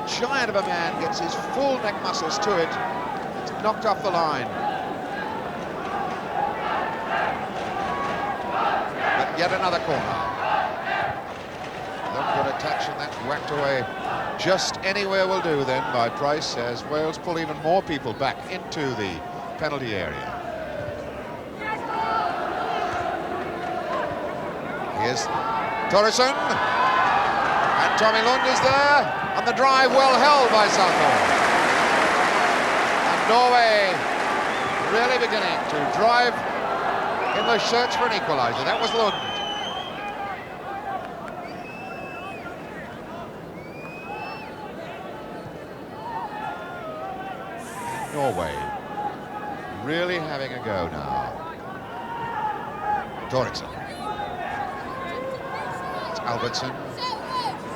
Giant of a man gets his full neck muscles to it. It's knocked off the line. But yet another corner. Not got a touch, and that's whacked away. Just anywhere will do then by Price, as Wales pull even more people back into the penalty area. Here's Torresson. And Tommy Lund is there. And the drive well held by Southall. And Norway really beginning to drive in the search for an equaliser. That was Lund. Norway really having a go now. Thoresen. It's Albertson.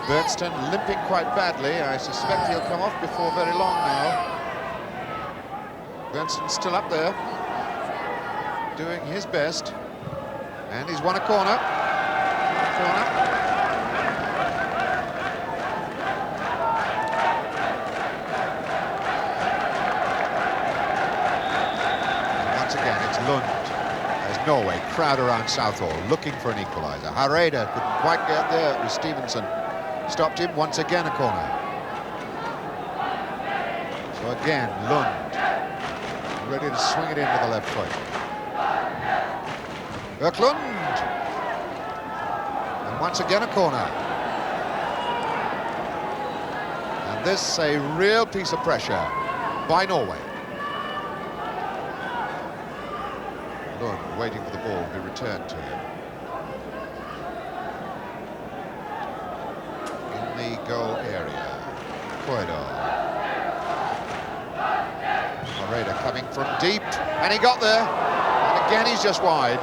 Berntsen limping quite badly. I suspect he'll come off before very long now. Berntsen's still up there, doing his best. And he's won a corner. Lund, as Norway crowd around Southall looking for an equaliser. Hareide couldn't quite get there. It was Stevenson stopped him. Once again a corner. So again Lund ready to swing it into the left foot. Öklund, and once again a corner. And this a real piece of pressure by Norway. Lund waiting for the ball to be returned to him. In the goal area, Koidal. Hareide coming from deep, and he got there. And again he's just wide.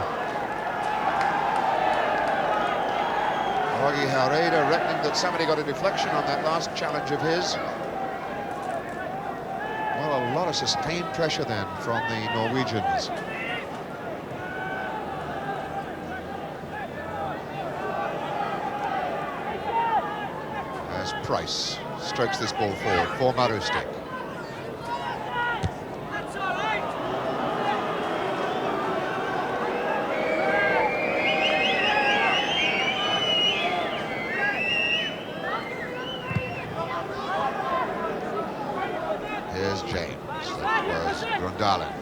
Augie Hareide reckoning that somebody got a deflection on that last challenge of his. Well, a lot of sustained pressure then from the Norwegians. Price strokes this ball forward for Marustik. Here's James. That was Grundalen.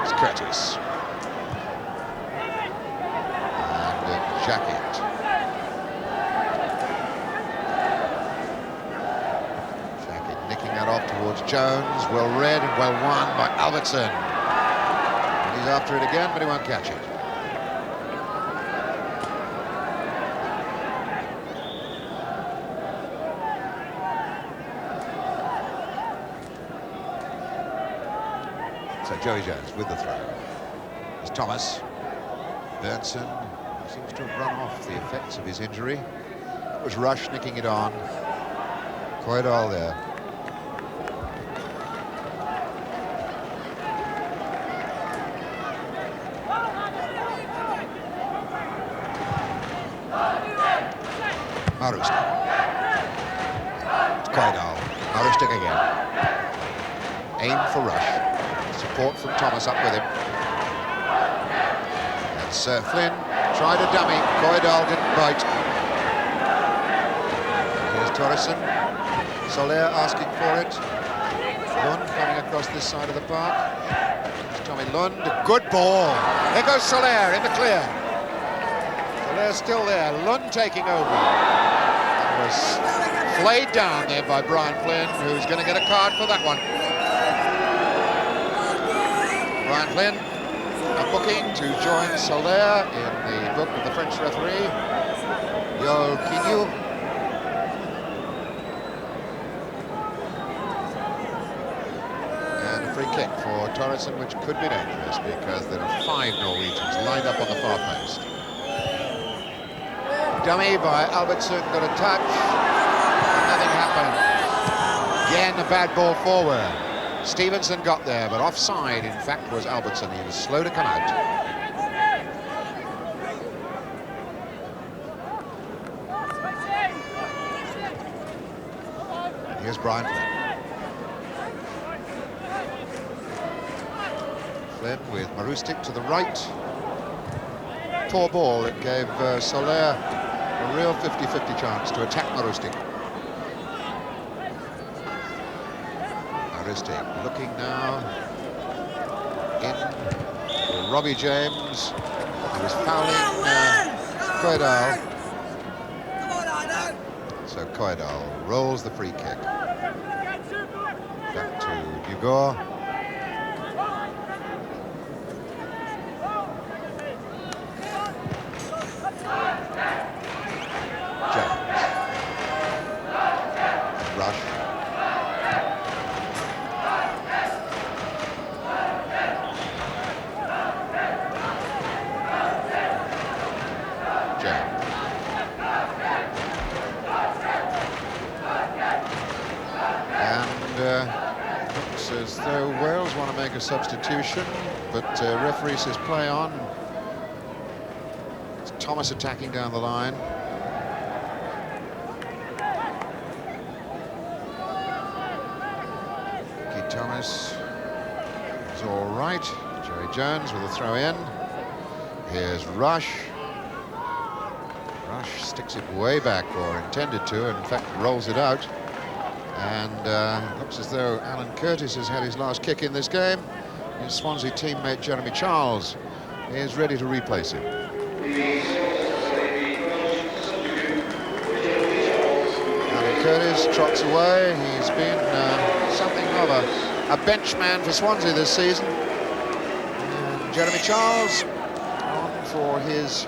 It's Curtis. Jacket. Jacket nicking that off towards Jones. Well read and well won by Albertson. And he's after it again, but he won't catch it. So Joey Jones with the throw. It's Thomas. Berntsen seems to have run off the effects of his injury. It was Rush nicking it on. Koidal there. Marustik. It's Koidal. Marustik again. Aim for Rush. Support from Thomas up with him. That's Flynn. Tried a dummy, Koidal didn't bite. Here's Thoresen. Soler asking for it. Lund coming across this side of the park. It's Tommy Lund, good ball. Here goes Soler in the clear. Soler's still there, Lund taking over. That was flayed down there by Brian Flynn, who's going to get a card for that one. Brian Flynn. A booking to join Soler in the book of the French referee, Yo Quignou. And a free kick for Thoresen, which could be dangerous because there are 5 Norwegians lined up on the far post. Dummy by Albertson, got a touch, and nothing happened. Again, a bad ball forward. Stevenson got there, but offside, in fact, was Albertson. He was slow to come out. And here's Brian Flynn. Flynn with Marustik to the right. Poor ball. It gave Soler a real 50-50 chance to attack Marustik. Looking now in Robbie James. He was fouling Koidal. So Koidal rolls the free kick. Back to Dugor. Jones. looks as though Wales want to make a substitution, but referee says play on. It's Thomas attacking down the line. Thomas is all right. Jerry Jones with a throw in. Here's Rush. Rush sticks it way back, or intended to, and in fact rolls it out. And looks as though Alan Curtis has had his last kick in this game. His Swansea teammate Jeremy Charles is ready to replace him. Alan Curtis trots away. He's been something of a benchman for Swansea this season. And Jeremy Charles on for his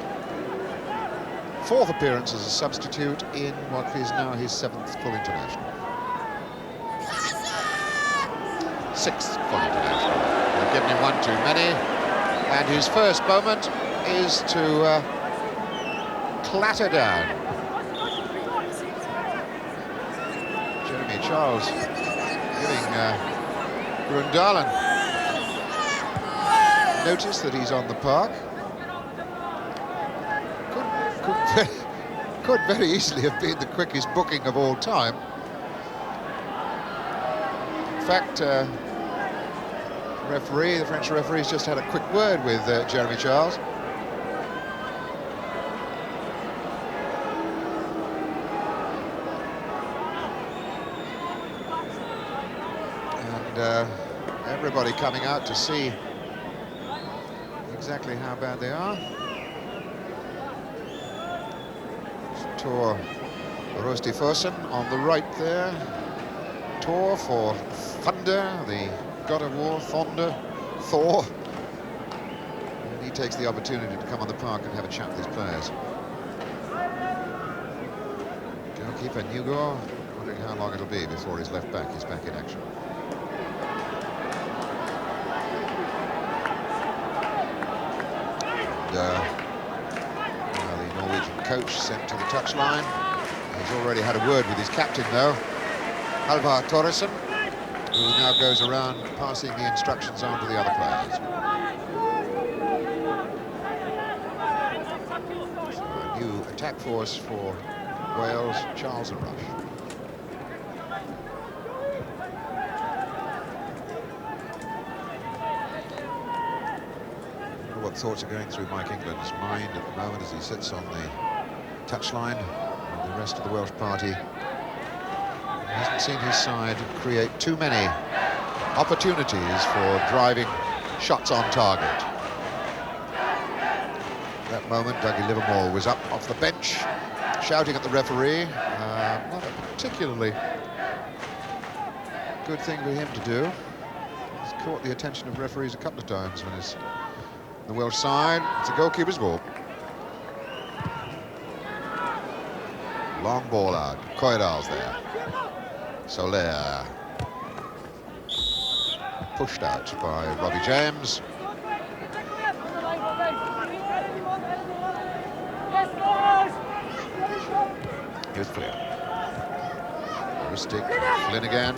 4th appearance as a substitute in what is now his 7th full international. 6th full international. They've given him one too many, and his first moment is to clatter down. Jeremy Charles giving Grundalen notice that he's on the park. Could very easily have been the quickest booking of all time. In fact, the French referee's just had a quick word with Jeremy Charles. And everybody coming out to see exactly how bad they are. Tor Rostifossen on the right there. Tor for Thunder, the god of war, Thor. And he takes the opportunity to come on the park and have a chat with his players. Goalkeeper Newgore, wondering how long it'll be before his left back is back in action. The Norwegian coach sent to the touchline. He's already had a word with his captain, though, Halvard Thoresen, who now goes around passing the instructions on to the other players. So a new attack force for Wales, Charles and Rush. What thoughts are going through Mike England's mind at the moment as he sits on the touchline and the rest of the Welsh party. He hasn't seen his side create too many opportunities for driving shots on target. At that moment, Dougie Livermore was up off the bench, shouting at the referee. Not a particularly good thing for him to do. He's caught the attention of referees a couple of times when he's the Welsh side. It's a goalkeeper's ball. Long ball out. Coydal's there. Soler. Pushed out by Robbie James. Here's Flynn. Maristic. Flynn again.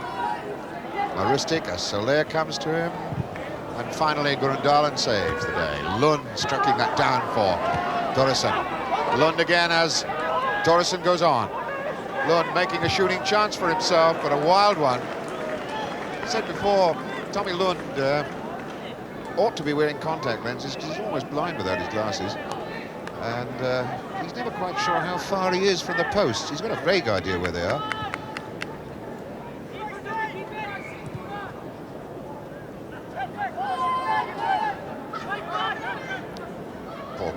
Maristic as Soler comes to him. And finally, Grundalen saves the day. Lund striking that down for Thoresen. Lund again as Thoresen goes on. Lund making a shooting chance for himself, but a wild one. I said before, Tommy Lund ought to be wearing contact lenses because he's almost blind without his glasses. And he's never quite sure how far he is from the post. He's got a vague idea where they are.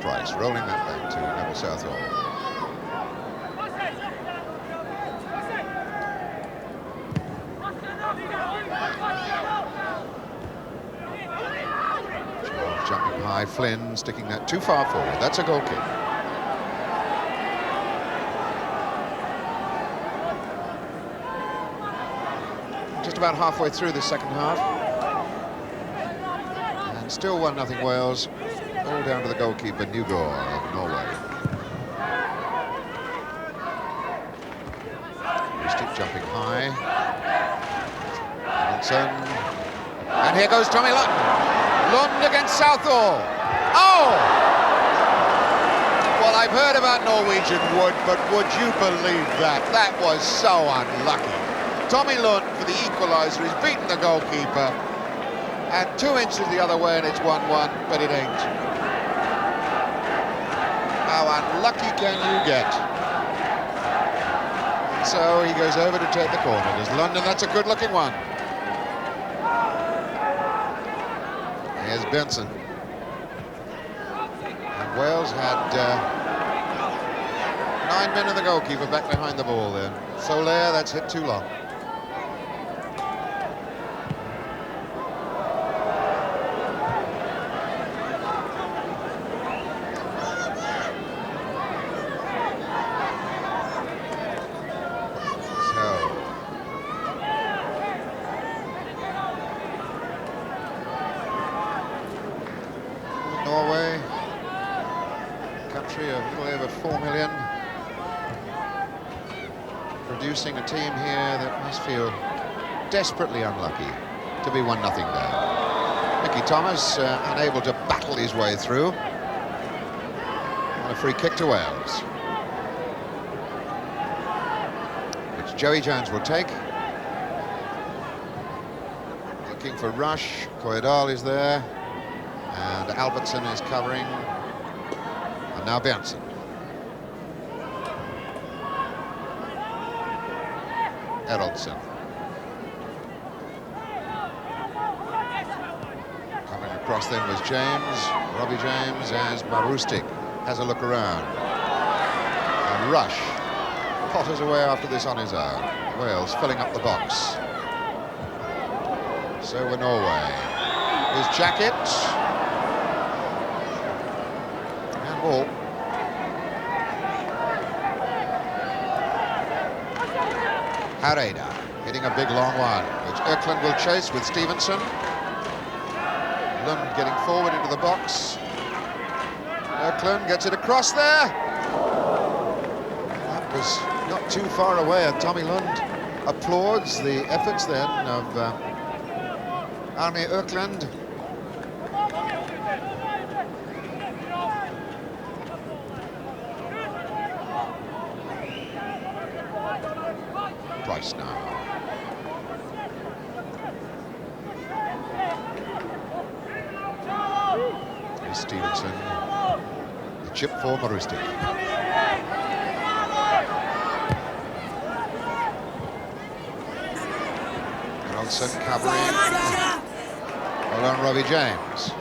Price rolling that back to Neville Southall. Charles jumping high, Flynn sticking that too far forward. That's a goal kick. Just about halfway through the second half. And still 1-0 Wales. All down to the goalkeeper, Newgore of Norway. Stick jumping high. Edaldson. And here goes Tommy Lund. Lund against Southall. Oh! Well, I've heard about Norwegian wood, but would you believe that? That was so unlucky. Tommy Lund for the equaliser. He's beaten the goalkeeper. And 2 inches the other way, and it's 1-1, but it ain't. How unlucky can you get? So he goes over to take the corner. There's London, that's a good-looking one. Here's Benson. And Wales had 9 men and the goalkeeper back behind the ball there. Soler, that's hit too long. Norway, country of a little over 4 million, producing a team here that must feel desperately unlucky to be 1-0 down. Mickey Thomas unable to battle his way through, and a free kick to Wales, which Joey Jones will take. Looking for Rush, Koyedal is there. And Albertson is covering, and now Benson. Edaldson. Coming across then was James, Robbie James, as Marustic has a look around. And Rush potters away after this on his own. Wales filling up the box. So we're Norway. His jacket. Ball. Hareda hitting a big long one, which Öklund will chase with Stevenson. Lund getting forward into the box. Öklund gets it across there. That was not too far away, and Tommy Lund applauds the efforts then of Arne Öklund. Price now. Here's Stevenson. The chip for Marustic. Edaldson covering. Well on Robbie James.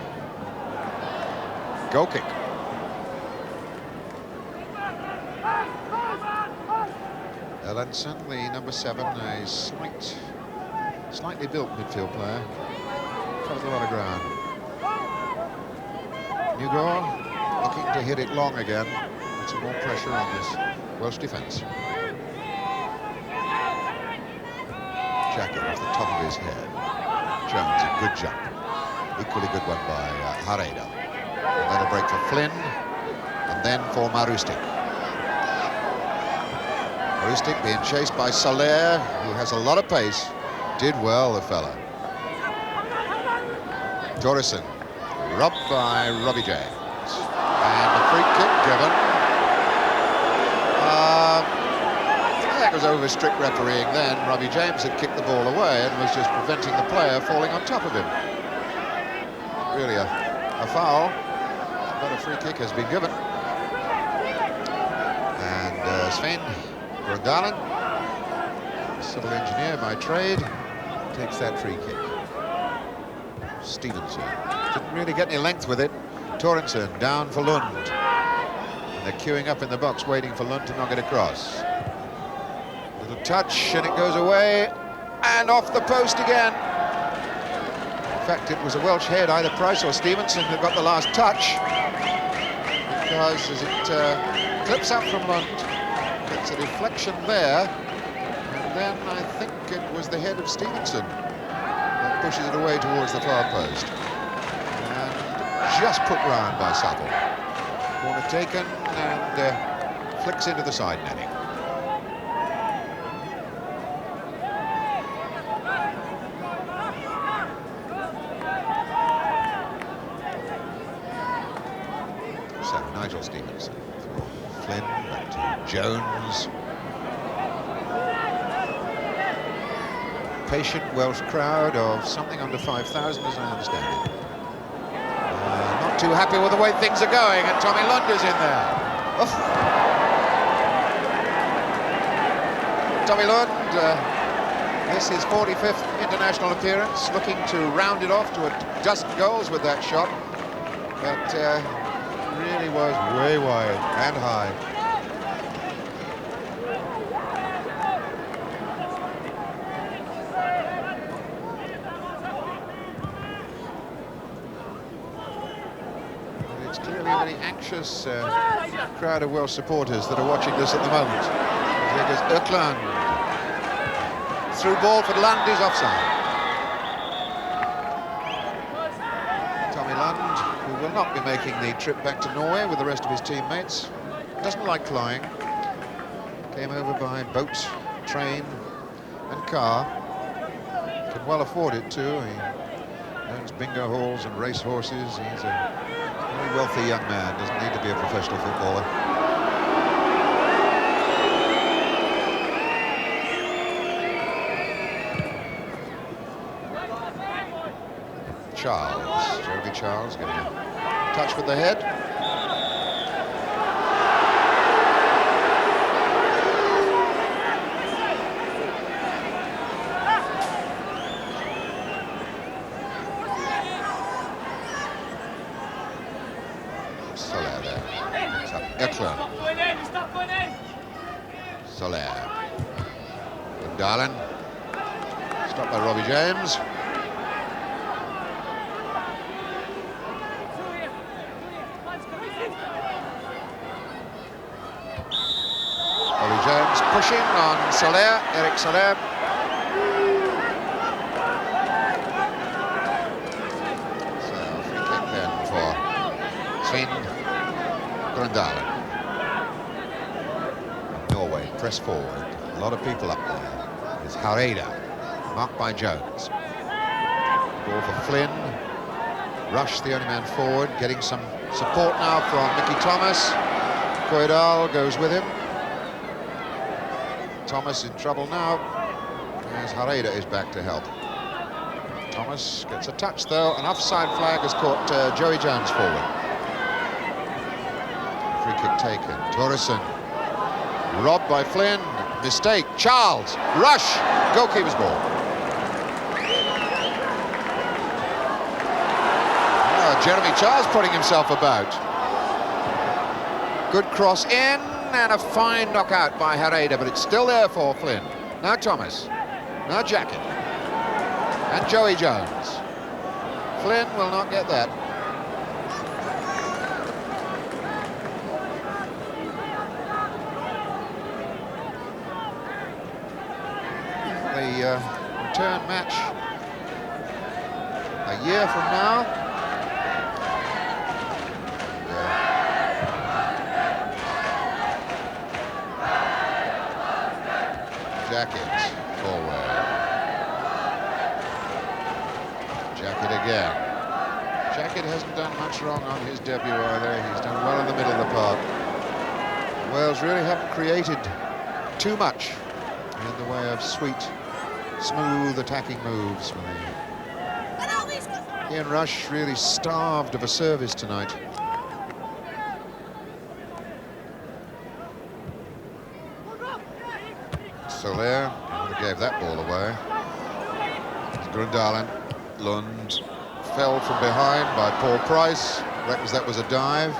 Goal kick. Edaldson, the number 7, a slightly built midfield player. Covers a lot of ground. Newgore looking to hit it long again. Put some more pressure on this Welsh defence. Jacket off the top of his head. Jones, a good jump. Equally good one by Hareda. And that'll break for Flynn, and then for Marustic. Marustic being chased by Soler, who has a lot of pace. Did well, the fella. Torresson, robbed by Robbie James. And the free kick given. I think it was over strict refereeing then. Robbie James had kicked the ball away and was just preventing the player falling on top of him. Really a foul, but a free kick has been given. And Sven Grandalen, civil engineer by trade, takes that free kick. Stevenson didn't really get any length with it. Torrenson down for Lund. And they're queuing up in the box, waiting for Lund to knock it across. Little touch, and it goes away, and off the post again. In fact, it was a Welsh head, either Price or Stevenson, that got the last touch, because as it clips up from Lund, it's a deflection there, and then I think it was the head of Stevenson that pushes it away towards the far post. And just put round by Southall. Corner taken, and flicks into the side netting. So Nigel Stevenson for Flynn, back to Jones. Patient Welsh crowd of something under 5,000, as I understand it. Not too happy with the way things are going, and Tommy Lund is in there. Oof. Tommy Lund, this is his 45th international appearance, looking to round it off to a dozen goals with that shot, but really was way wide and high. It's clearly a very anxious crowd of Welsh supporters that are watching this at the moment. Here goes Ökland. Through ball for Lund is offside. Tommy Lund, who will not be making the trip back to Norway with the rest of his teammates, doesn't like flying. Came over by boat, train and car. Can well afford it too. He owns bingo halls and race horses. He's a very wealthy young man, doesn't need to be a professional footballer. Charles, Jeremy Charles getting a touch with the head. Soler there. It's up Eckler. Soler. Darlin. Stopped by Robbie James. James pushing on Soler, Eric Soler. So free kick then for Sven Grundalen. Norway press forward. A lot of people up there. It's Hareide, marked by Jones. Ball for Flynn. Rush, the only man forward, getting some support now from Mickey Thomas. Koidal goes with him. Thomas in trouble now, as Hareide is back to help. Thomas gets a touch though, an offside flag has caught Joey Jones forward. Free kick taken, Torresson, robbed by Flynn, mistake, Charles, rush, goalkeeper's ball. Oh, Jeremy Charles putting himself about. Good cross in, and a fine knockout by Hareide, but it's still there for Flynn. Now Thomas, now Jacket, and Joey Jones. Flynn will not get that. The return match a year from now. Jacket forward. Jacket again. Jacket hasn't done much wrong on his debut either. He's done well in the middle of the park. Wales really haven't created too much in the way of sweet, smooth attacking moves. Ian Rush really starved of a service tonight. Soler gave that ball away. Grundalen. Lund fell from behind by Paul Price. Reckons that was a dive.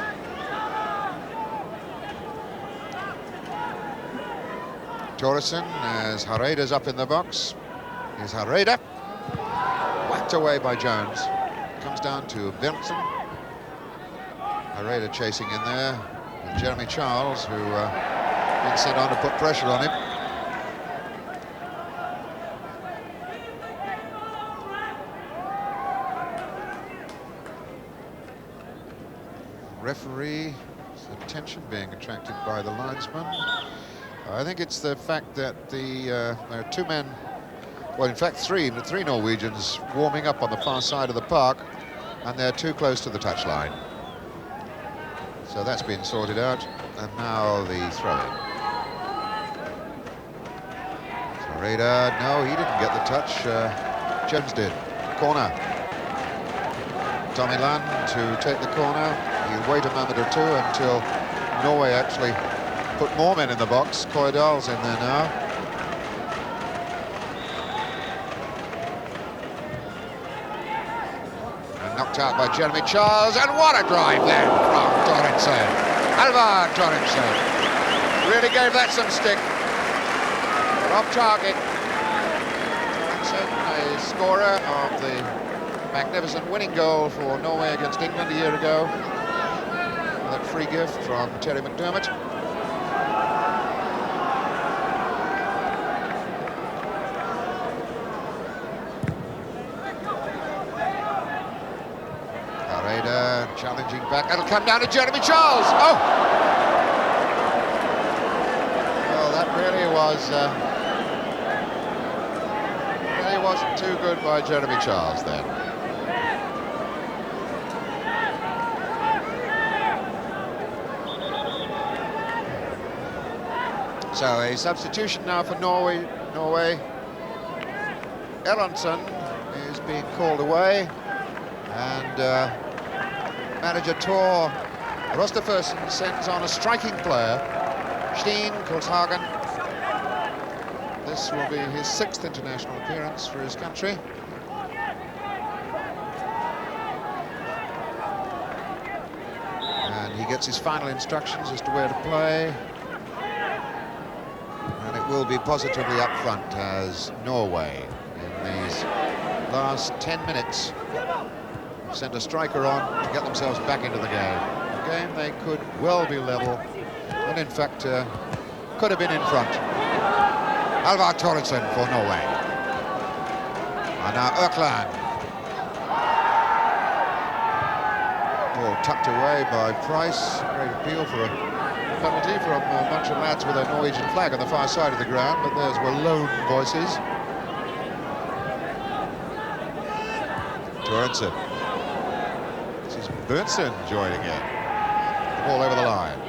Torresson as Hareida's up in the box. Here's Hareide. Whacked away by Jones. Comes down to Benson. Hareide chasing in there. And Jeremy Charles, who been sent on to put pressure on him. Referee's attention being attracted by the linesman. I think it's the fact that there are two men, well, in fact, three Norwegians warming up on the far side of the park, and they're too close to the touchline. So So that's been sorted out, and now the throw-in. Florida, no, he didn't get the touch. Jones did. Corner. Tommy Land to take the corner. He'll wait a moment or two until Norway actually put more men in the box. Koidal's in there now. And knocked out by Jeremy Charles, and what a drive then from Torrensen. Alvar Torrensen really gave that some stick. But off target. Torrensen, a scorer of the magnificent winning goal for Norway against England a year ago. That free gift from Terry McDermott. Areda challenging back. It'll come down to Jeremy Charles. Oh! Well, that really wasn't too good by Jeremy Charles then. So a substitution now for Norway. Erlandsson is being called away, and manager Tor Rostafersen sends on a striking player, Steen Kolshagen. This will be his 6th international appearance for his country. And he gets his final instructions as to where to play. Will be positively up front as Norway, in these last 10 minutes, sent a striker on to get themselves back into the game. A game they could well be level, and in fact could have been in front. Alvar Torrensen for Norway. And now Økland. Ball tucked away by Price. Great appeal for a penalty from a bunch of lads with a Norwegian flag on the far side of the ground, but theirs were lone voices. Torrensen. This is Berntsen joining in. The ball over the line.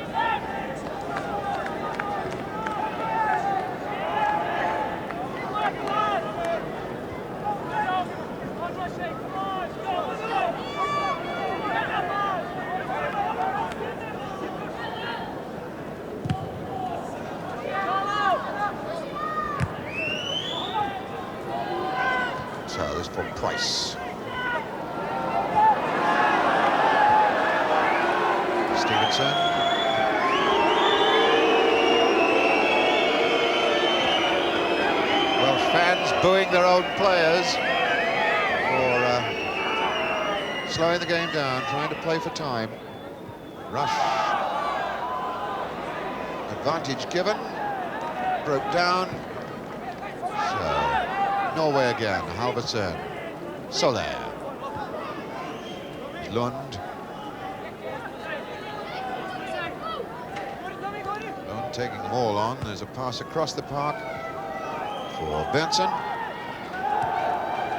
So this for Price. Stevenson. Welsh fans booing their own players for slowing the game down, trying to play for time. Rush. Advantage given. Broke down. So Norway again, Halvorsen, Soler, Lund. Lund taking them all on. There's a pass across the park for Berntsen.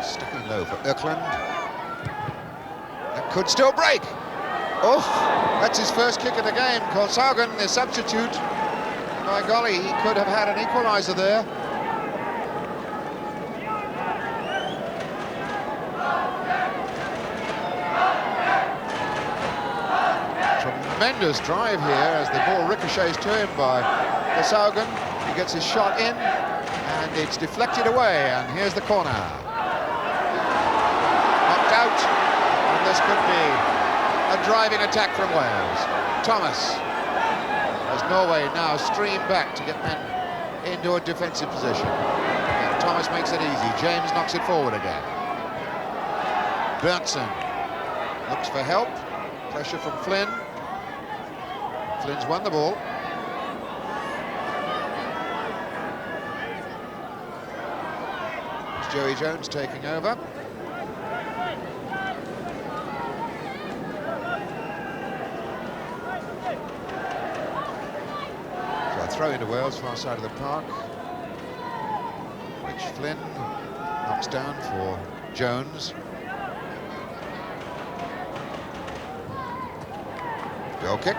Sticking low for Økland. That could still break. Oh, that's his first kick of the game. Kolshagen, the substitute. By golly, he could have had an equaliser there. Tremendous drive here as the ball ricochets to him by Kolshagen. He gets his shot in, and it's deflected away, and here's the corner. Knocked out, and this could be a driving attack from Wales. Thomas, as Norway now stream back to get men into a defensive position. And Thomas makes it easy. James knocks it forward again. Berntsen looks for help. Pressure from Flynn. Flynn's won the ball. It's Joey Jones taking over. So a throw into Wales, far side of the park, which Flynn knocks down for Jones. Goal kick.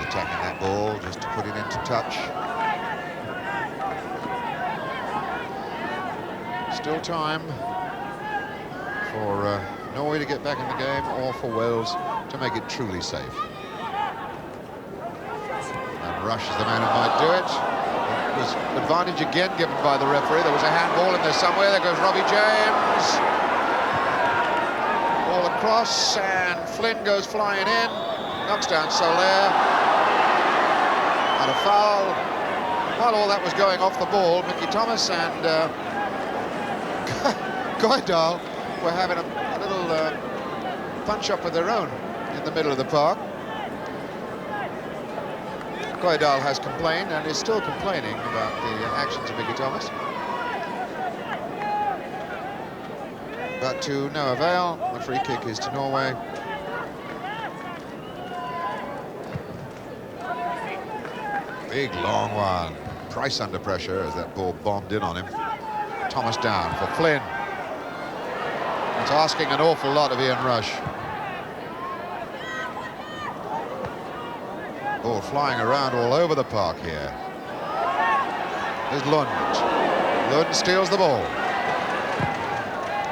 attacking that ball just to put it into touch. Still time for Norway to get back in the game, or for Wales to make it truly safe. And Rush is the man who might do it. It was advantage again given by the referee. There was a handball in there somewhere. There goes Robbie James. Ball across, and Flynn goes flying in. Knocks down Soler. And a foul. While all that was going off the ball, Mickey Thomas and Goydal were having a little punch-up of their own in the middle of the park. Goydal has complained and is still complaining about the actions of Mickey Thomas. But to no avail. The free kick is to Norway. Big long one. Price under pressure as that ball bombed in on him. Thomas down for Flynn. It's asking an awful lot of Ian Rush. Ball flying around all over the park here. There's Lund. Lund steals the ball.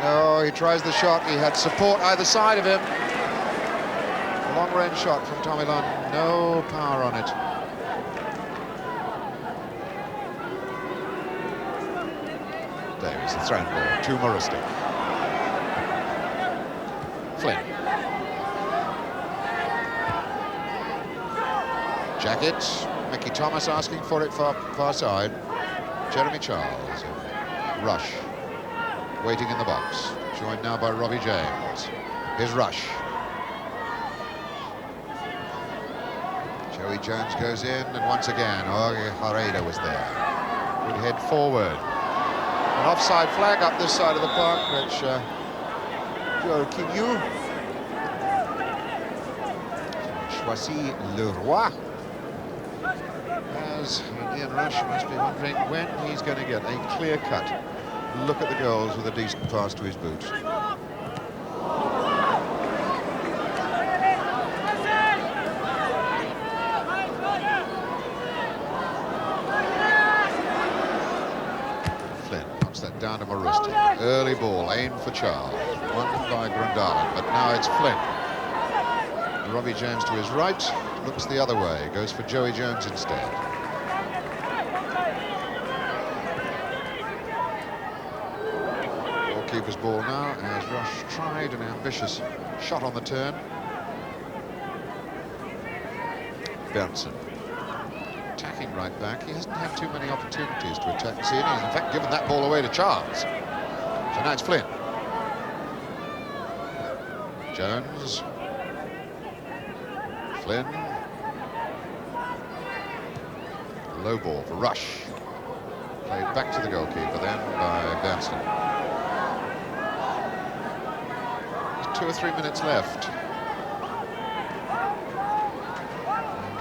Oh, he tries the shot. He had support either side of him. A long-range shot from Tommy Lund. No power on it. Davies, the thrown ball to Morriston. Flynn. Jacket. Mickey Thomas asking for it far side. Jeremy Charles. Rush. Waiting in the box. Joined now by Robbie James. Here's Rush. Joey Jones goes in, and once again, Hareda was there. Good head forward. An offside flag up this side of the park, which Joaquin Choisi Leroy. As Ian Rush must be wondering when he's going to get a clear-cut look at the goals with a decent pass to his boots. Flynn knocks that down to Morriston. Early ball, aimed for Charles. Won by Grundalen, but now it's Flynn. Robbie James to his right, looks the other way, goes for Joey Jones instead. Goalkeeper's ball now, as Rush tried an ambitious shot on the turn. Berntsen attacking right back. He hasn't had too many opportunities to attack the scene. He's in fact given that ball away to Charles. So now it's Flynn. Jones. Flynn. Low ball for Rush. Played back to the goalkeeper then by Berntsen. 2 or 3 minutes left.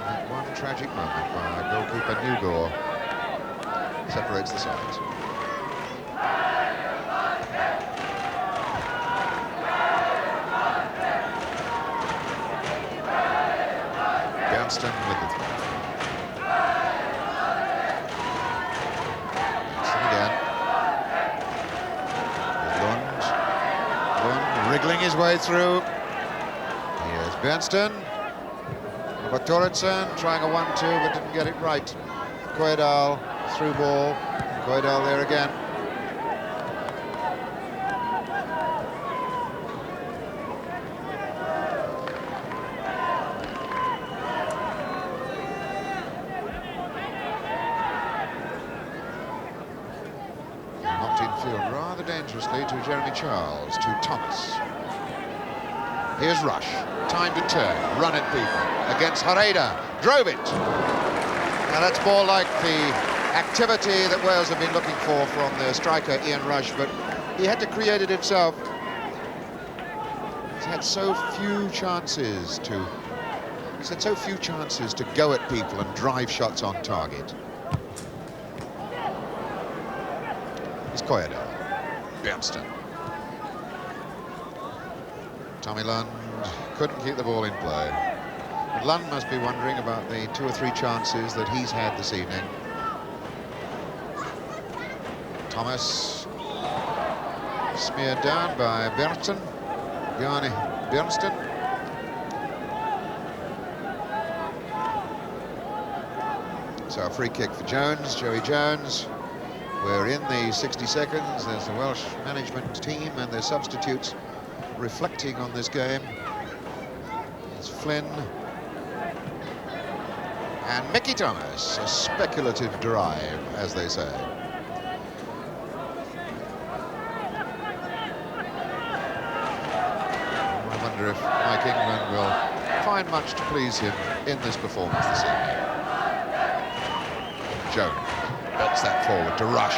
And one tragic moment by goalkeeper Newgore separates the sides. Berntsen with the throw. Berntsen again. Lund wriggling his way through. Here's Berntsen. Torrensen trying a 1-2 but didn't get it right. Goydal through ball. Goydal there again. Knocked infield rather dangerously to Jeremy Charles, to Thomas. Here's Rush. Time to turn, run at people. Against Hareda. Drove it. Now that's more like the activity that Wales have been looking for from their striker Ian Rush, but he had to create it himself. He's had so few chances to go at people and drive shots on target. It's Goydal. Berntsen. Tommy Lund couldn't keep the ball in play. And Lund must be wondering about the 2 or 3 chances that he's had this evening. Thomas smeared down by Bjornsson. Bjornsson. So a free kick for Jones, Joey Jones. We're in the 60 seconds. There's the Welsh management team and their substitutes reflecting on this game. There's Flynn. And Mickey Thomas, a speculative drive, as they say. I wonder if Mike England will find much to please him in this performance this evening. Jones belts that forward to Rush.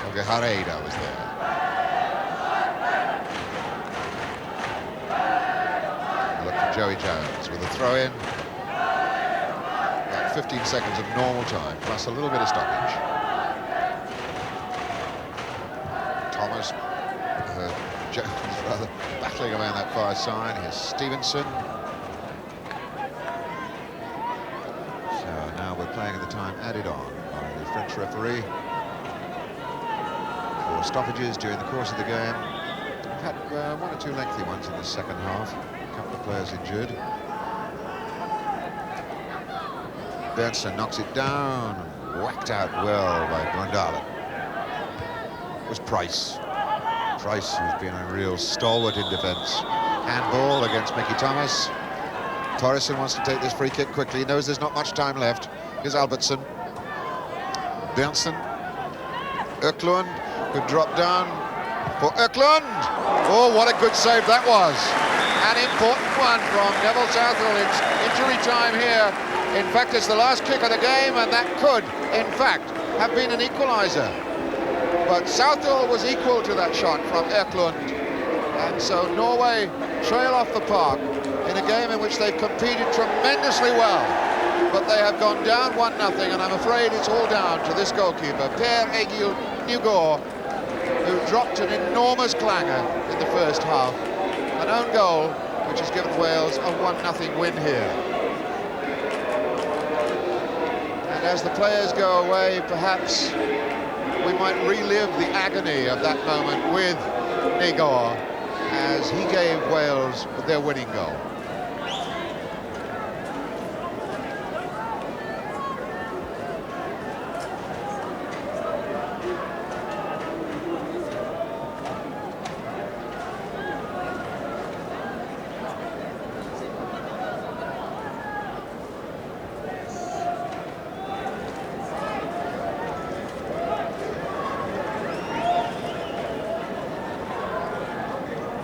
Okay, Hareda was there. Look for Joey Jones with a throw-in. About 15 seconds of normal time, plus a little bit of stoppage. Thomas, Jones rather battling around that far side. Here's Stevenson. So now we're playing at the time added on by the French referee. 4 stoppages during the course of the game. We've had 1 or 2 lengthy ones in the second half. A couple of players injured. Bjornsson knocks it down, whacked out well by Brundalen. It was Price. Price, who's been a real stalwart in defence. Handball against Mickey Thomas. Torresson wants to take this free kick quickly. He knows there's not much time left. Here's Albertson. Bjornsson. Öklund could drop down for Öklund. Oh, what a good save that was. An important one from Neville Southall. It's injury time here. In fact, it's the last kick of the game, and that could, in fact, have been an equaliser. But Southall was equal to that shot from Öklund. And so Norway trail off the park in a game in which they've competed tremendously well. But they have gone down 1-0, and I'm afraid it's all down to this goalkeeper, Per-Egil Nygaard, who dropped an enormous clanger in the first half. An own goal, which has given Wales a 1-0 win here. And as the players go away, perhaps we might relive the agony of that moment with Nygaard, as he gave Wales their winning goal.